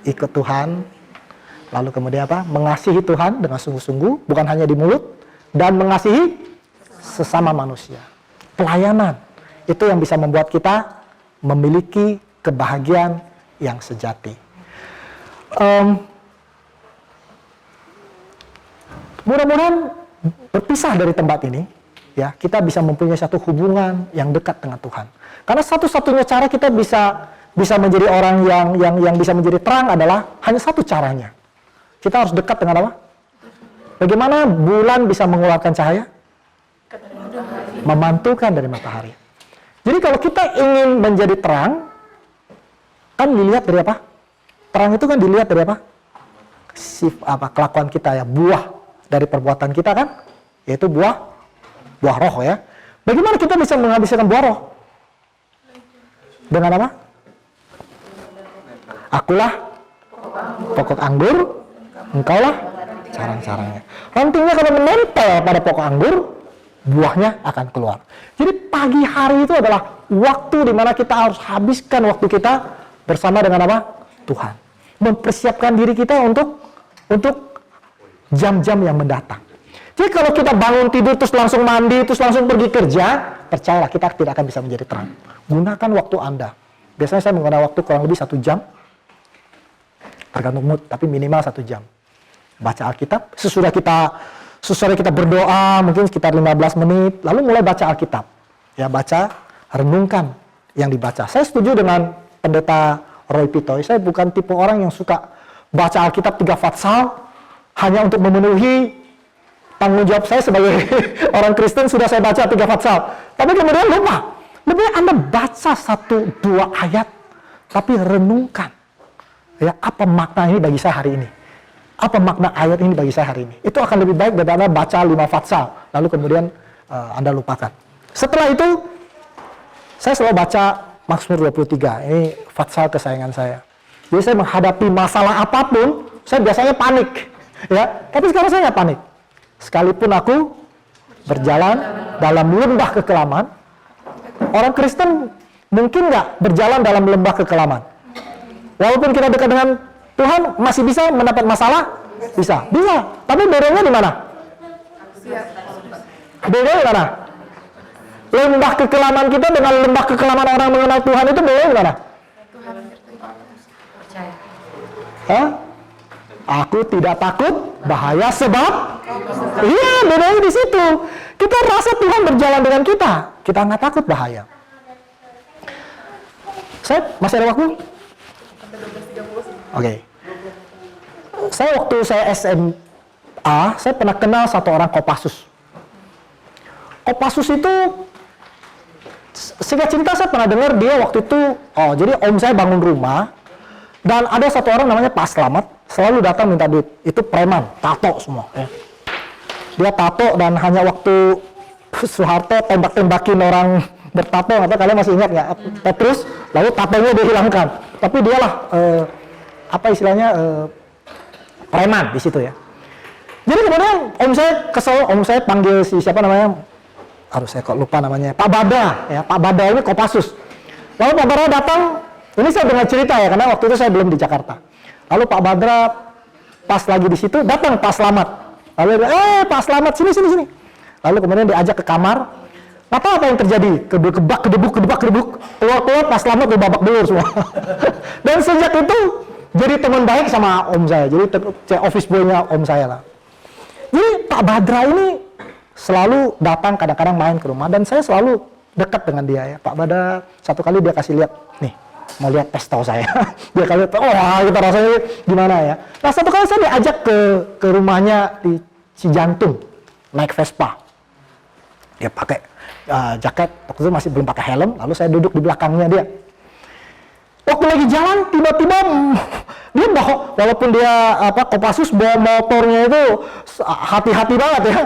Speaker 1: ikut Tuhan, lalu kemudian apa? Mengasihi Tuhan dengan sungguh-sungguh, bukan hanya di mulut, dan mengasihi sesama manusia. Pelayanan, itu yang bisa membuat kita memiliki kebahagiaan yang sejati. Mudah-mudahan berpisah dari tempat ini, ya, kita bisa mempunyai satu hubungan yang dekat dengan Tuhan. Karena satu-satunya cara kita bisa menjadi orang yang bisa menjadi terang adalah hanya satu caranya. Kita harus dekat dengan apa? Bagaimana bulan bisa mengeluarkan cahaya? Memantulkan dari matahari. Jadi kalau kita ingin menjadi terang, kan dilihat dari apa? Terang itu kan dilihat dari apa? Kelakuan kita ya, buah dari perbuatan kita kan, yaitu buah roh ya. Bagaimana kita bisa menghabiskan buah roh? Dengan apa? Akulah pokok anggur, engkaulah carang-carangnya. Rantingnya kalau menempel pada pokok anggur, buahnya akan keluar. Jadi pagi hari itu adalah waktu di mana kita harus habiskan waktu kita bersama dengan apa? Tuhan. Mempersiapkan diri kita untuk jam-jam yang mendatang. Jadi kalau kita bangun tidur terus langsung mandi, terus langsung pergi kerja, percayalah kita tidak akan bisa menjadi terang. Gunakan waktu Anda. Biasanya saya menggunakan waktu kurang lebih 1 jam, tergantung mood, tapi minimal 1 jam. Baca Alkitab, sesudah kita berdoa, mungkin sekitar 15 menit, lalu mulai baca Alkitab. Ya, baca, renungkan yang dibaca. Saya setuju dengan pendeta Roy Pitoy, saya bukan tipe orang yang suka baca Alkitab 3 fatsal, hanya untuk memenuhi tanggung jawab saya sebagai orang Kristen. Sudah saya baca 3 fatsal, tapi kemudian lupa. Lebih Anda baca 1-2 ayat, tapi renungkan. Ya, apa makna ini bagi saya hari ini? Apa makna ayat ini bagi saya hari ini? Itu akan lebih baik daripada baca 5 fatsal, lalu kemudian Anda lupakan. Setelah itu, saya selalu baca Mazmur 23. Ini fatsal kesayangan saya. Jadi saya menghadapi masalah apapun, saya biasanya panik. Ya, tapi sekarang saya nggak panik. Sekalipun aku berjalan dalam lembah kekelaman, orang Kristen mungkin nggak berjalan dalam lembah kekelaman. Walaupun kita dekat dengan Tuhan, masih bisa mendapat masalah? Bisa. Tapi bedanya di mana? Bedanya di mana? Lembah kekelaman kita dengan lembah kekelaman orang mengenal Tuhan itu bedanya di mana? Hah? Aku tidak takut bahaya sebab iya, bedanya di situ. Kita rasa Tuhan berjalan dengan kita nggak takut bahaya. Saya masih ada waktu? Oke. Waktu saya SMA, saya pernah kenal satu orang Kopassus. Kopassus itu Singkat cerita saya pernah dengar dia waktu itu, jadi om saya bangun rumah dan ada satu orang namanya Pak Slamet selalu datang minta duit. Itu preman, tato semua. Ya. Dia tato dan hanya waktu Soeharto tembak-tembakin orang bertato, atau kalian masih ingat nggak? Petrus, lalu tatonya dihilangkan. Tapi dialah apa istilahnya preman di situ ya. Jadi kemudian om saya kesel, om saya panggil si siapa namanya, aduh saya kok lupa namanya, Pak Bada ya, Pak Bada ini Kopassus. Lalu Pak Bada datang, ini saya dengar cerita ya, karena waktu itu saya belum di Jakarta. Lalu Pak Badra pas lagi di situ datang Pak Slamet. Lalu dia, Pak Slamet sini. Lalu kemudian diajak ke kamar. Nggak tahu apa yang terjadi, kedebuk, keluar Pak Slamet babak belur semua. Dan sejak itu jadi teman baik sama om saya, jadi office boy-nya om saya lah. Jadi Pak Badra ini selalu datang, kadang-kadang main ke rumah, dan saya selalu dekat dengan dia ya. Pak Badra satu kali dia kasih lihat, nih mau lihat pistol saya. Dia kali lihat, kita rasanya gimana ya. Nah satu kali saya diajak ke rumahnya di Cijantung, naik Vespa. Dia pakai jaket, waktu itu masih belum pakai helm, lalu saya duduk di belakangnya dia. Waktu lagi jalan, tiba-tiba dia walaupun dia Kopassus bawa motornya itu hati-hati banget ya.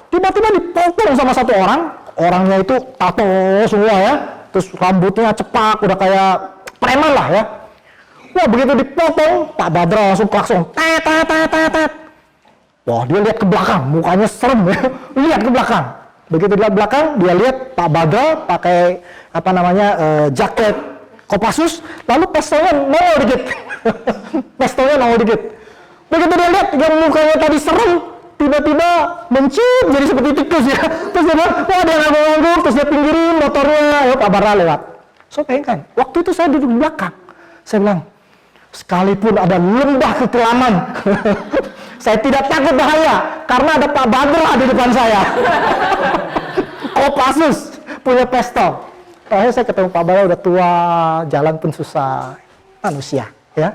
Speaker 1: Tiba-tiba dipotong sama satu orang, orangnya itu tato semua ya, terus rambutnya cepak, udah kayak preman lah ya. Wah begitu dipotong, Pak Badra langsung klakson, tet. Wah dia lihat ke belakang, mukanya serem ya, lihat ke belakang. Begitu dia belakang, dia lihat Pak Badra pakai jaket Kopassus, lalu pistolnya nongol dikit. Pistolnya nongol dikit. Begitu dia lihat yang mukanya tadi serem, tiba-tiba menciut jadi seperti tikus ya. Terus dia bilang, wah dia ngangguk, terus dia pinggirin motornya, Pak Badra lewat. So bayangkan, waktu itu saya duduk di belakang. Saya bilang, sekalipun ada lembah kekelaman, saya tidak takut bahaya, karena ada Pak Badra di depan saya. Kopassus punya pistol. Terakhir saya ketemu Pak Badra udah tua, jalan pun susah, manusia ya.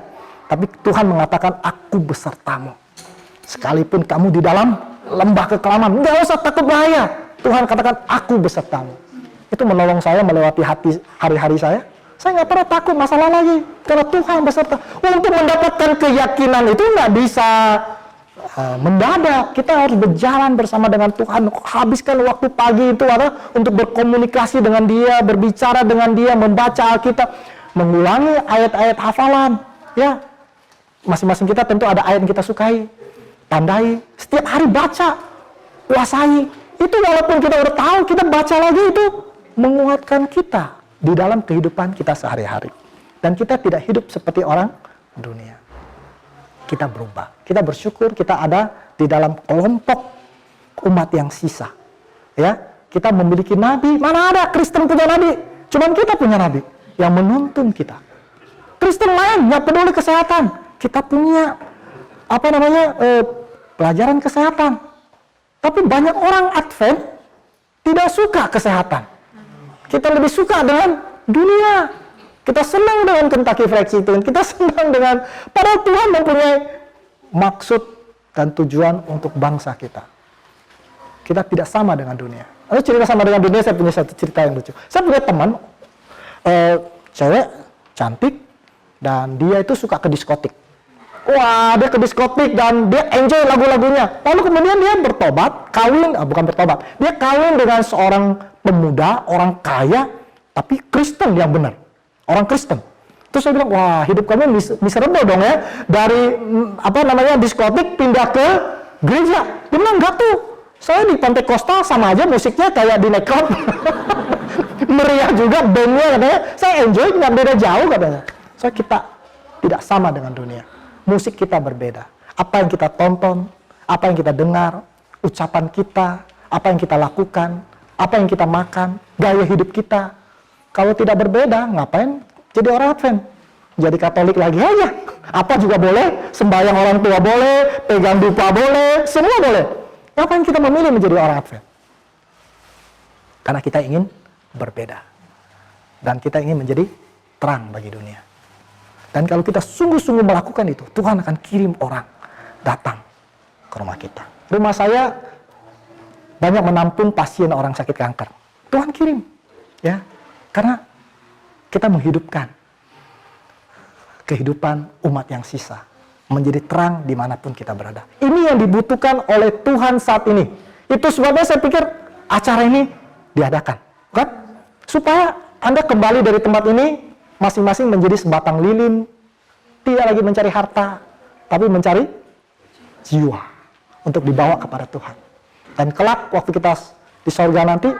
Speaker 1: Tapi Tuhan mengatakan, aku besertamu. Sekalipun kamu di dalam lembah kekelaman, nggak usah takut bahaya. Tuhan katakan, aku besertamu. Itu menolong saya melewati hari-hari saya. Saya nggak pernah takut masalah lagi, karena Tuhan beserta. Untuk mendapatkan keyakinan itu nggak bisa mendadak. Kita harus berjalan bersama dengan Tuhan, habiskan waktu pagi itu untuk berkomunikasi dengan Dia, berbicara dengan Dia, membaca Alkitab, mengulangi ayat-ayat hafalan. Ya, masing-masing kita tentu ada ayat yang kita sukai, tandai, setiap hari baca, kuasai. Itu walaupun kita udah tahu, kita baca lagi itu menguatkan kita di dalam kehidupan kita sehari-hari. Dan kita tidak hidup seperti orang dunia. Kita berubah. Kita bersyukur kita ada di dalam kelompok umat yang sisa. Ya, kita memiliki nabi. Mana ada Kristen punya nabi? Cuman kita punya nabi yang menuntun kita. Kristen lain nggak peduli kesehatan. Kita punya pelajaran kesehatan. Tapi banyak orang Advent tidak suka kesehatan. Kita lebih suka dengan dunia. Kita senang dengan Kentucky Fried Chicken. Kita senang dengan, padahal Tuhan mempunyai maksud dan tujuan untuk bangsa kita. Kita tidak sama dengan dunia. Lalu cerita sama dengan dunia, saya punya satu cerita yang lucu. Saya punya teman, cewek, cantik, dan dia itu suka ke diskotik. Wah, dia ke diskotik dan dia enjoy lagu-lagunya. Lalu kemudian dia bertobat, dia kawin dengan seorang pemuda, orang kaya, tapi Kristen yang benar. Orang Kristen. Terus saya bilang, wah hidup kamu miserable dong ya. Dari diskotik pindah ke gereja. Dia bilang, enggak tuh. Saya di Pantai Coastal sama aja musiknya kayak di nightclub. Meriah juga bandnya katanya. Saya enjoy, nggak beda jauh katanya. So kita tidak sama dengan dunia. Musik kita berbeda. Apa yang kita tonton, apa yang kita dengar, ucapan kita, apa yang kita lakukan, apa yang kita makan, gaya hidup kita. Kalau tidak berbeda, ngapain jadi orang Advent? Jadi Katolik lagi aja. Apa juga boleh, sembahyang orang tua boleh, pegang dupa boleh, semua boleh. Ngapain kita memilih menjadi orang Advent? Karena kita ingin berbeda. Dan kita ingin menjadi terang bagi dunia. Dan kalau kita sungguh-sungguh melakukan itu, Tuhan akan kirim orang datang ke rumah kita. Rumah saya banyak menampung pasien orang sakit kanker. Tuhan kirim. Ya, Karena kita menghidupkan kehidupan umat yang sisa, menjadi terang dimanapun kita berada. Ini yang dibutuhkan oleh Tuhan saat ini. Itu sebabnya saya pikir acara ini diadakan, kan? Supaya Anda kembali dari tempat ini masing-masing menjadi sebatang lilin, tidak lagi mencari harta, tapi mencari jiwa untuk dibawa kepada Tuhan. Dan kelak waktu kita di sorga nanti,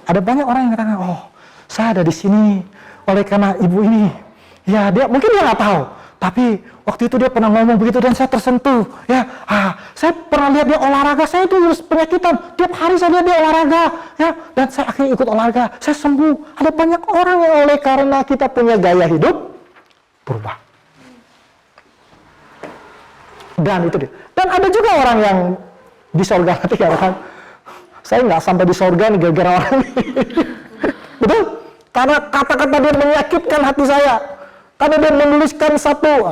Speaker 1: ada banyak orang yang katakan, oh, saya ada di sini oleh karena ibu ini. Ya, mungkin dia nggak tahu, tapi waktu itu dia pernah ngomong begitu dan saya tersentuh. Ya, saya pernah lihat dia olahraga, saya itu penyakitan, tiap hari saya lihat dia olahraga, ya, dan saya akhirnya ikut olahraga, saya sembuh. Ada banyak orang yang oleh karena kita punya gaya hidup berubah. Dan itu dia. Dan ada juga orang yang di sorga nanti katakan, saya nggak sampai di sorga nih gara-gara orang ini. Betul? Karena kata-kata dia menyakitkan hati saya. Karena dia menuliskan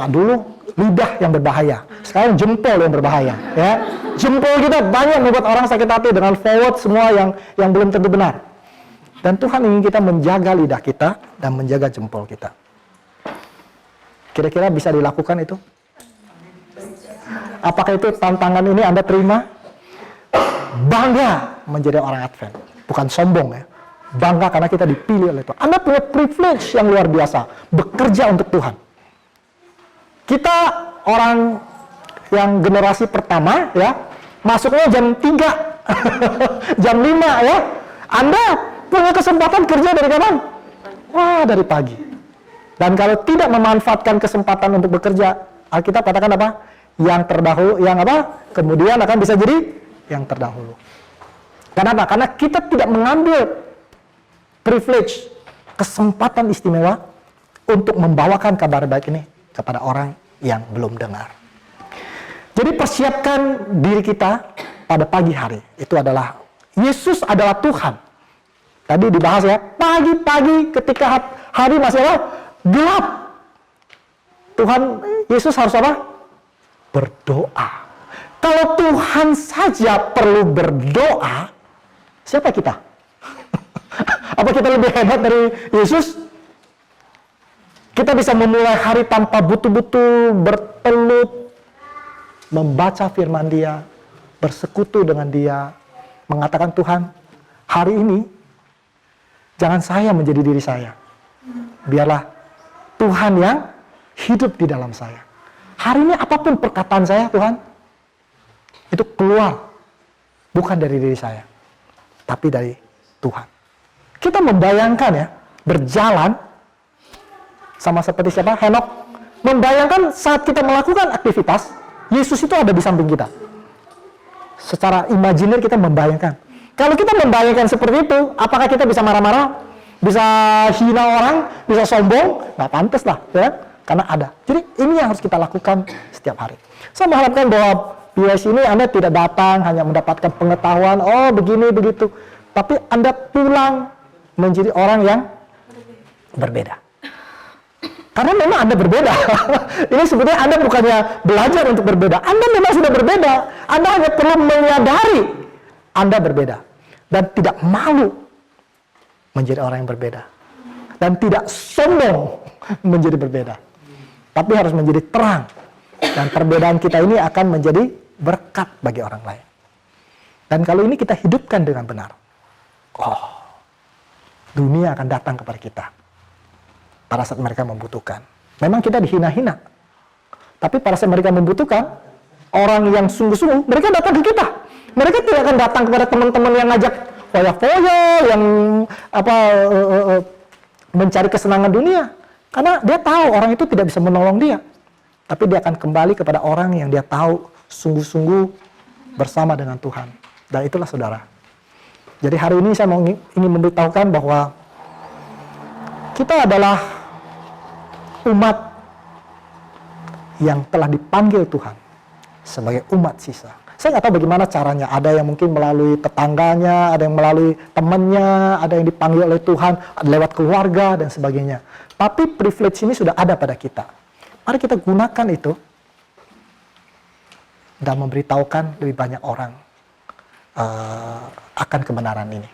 Speaker 1: dulu lidah yang berbahaya, sekarang jempol yang berbahaya. Ya, jempol kita banyak membuat orang sakit hati dengan forward semua yang belum tentu benar. Dan Tuhan ingin kita menjaga lidah kita dan menjaga jempol kita. Kira-kira bisa dilakukan itu? Apakah itu tantangan ini Anda terima? Bangga menjadi orang Advent, bukan sombong ya. Bangga karena kita dipilih oleh Tuhan. Anda punya privilege yang luar biasa, bekerja untuk Tuhan. Kita orang yang generasi pertama ya, masuknya jam 3, jam 5 ya. Anda punya kesempatan kerja dari kapan? Wah, dari pagi. Dan kalau tidak memanfaatkan kesempatan untuk bekerja, Alkitab katakan apa? Yang terdahulu, yang apa? Kemudian akan bisa jadi yang terdahulu. Kenapa? Karena kita tidak mengambil privilege, kesempatan istimewa untuk membawakan kabar baik ini kepada orang yang belum dengar. Jadi persiapkan diri kita pada pagi hari. Itu adalah, Yesus adalah Tuhan. Tadi dibahas ya, pagi-pagi ketika hari masih apa? Gelap. Tuhan, Yesus harus apa? Berdoa. Kalau Tuhan saja perlu berdoa, siapa kita? Apa kita lebih hebat dari Yesus? Kita bisa memulai hari tanpa butuh-butuh bertelut, membaca firman Dia, bersekutu dengan Dia, mengatakan, Tuhan, hari ini jangan saya menjadi diri saya. Biarlah Tuhan yang hidup di dalam saya. Hari ini apapun perkataan saya, Tuhan, itu keluar bukan dari diri saya, tapi dari Tuhan. Kita membayangkan ya, berjalan sama seperti siapa? Henok. Membayangkan saat kita melakukan aktivitas, Yesus itu ada di samping kita. Secara imajiner kita membayangkan. Kalau kita membayangkan seperti itu, apakah kita bisa marah-marah? Bisa hina orang? Bisa sombong? Nggak pantas lah, ya? Karena ada. Jadi ini yang harus kita lakukan setiap hari. Saya mengharapkan bahwa PYC ini Anda tidak datang hanya mendapatkan pengetahuan, oh begini, begitu. Tapi Anda pulang menjadi orang yang berbeda. Karena memang Anda berbeda. Ini sebetulnya Anda bukannya belajar untuk berbeda. Anda memang sudah berbeda. Anda hanya perlu menyadari Anda berbeda. Dan tidak malu menjadi orang yang berbeda. Dan tidak sombong menjadi berbeda. Tapi harus menjadi terang. Dan perbedaan kita ini akan menjadi berkat bagi orang lain. Dan kalau ini kita hidupkan dengan benar, dunia akan datang kepada kita pada saat mereka membutuhkan. Memang kita dihina-hina, tapi pada saat mereka membutuhkan, orang yang sungguh-sungguh, mereka datang ke kita. Mereka tidak akan datang kepada teman-teman yang ngajak foya-foya, yang mencari kesenangan dunia. Karena dia tahu orang itu tidak bisa menolong dia. Tapi dia akan kembali kepada orang yang dia tahu sungguh-sungguh bersama dengan Tuhan. Dan itulah saudara. Jadi hari ini saya ingin memberitahukan bahwa kita adalah umat yang telah dipanggil Tuhan sebagai umat sisa. Saya nggak tahu bagaimana caranya. Ada yang mungkin melalui tetangganya, ada yang melalui temannya, ada yang dipanggil oleh Tuhan lewat keluarga dan sebagainya. Tapi privilege ini sudah ada pada kita. Mari kita gunakan itu dan memberitahukan lebih banyak orang akan kebenaran ini.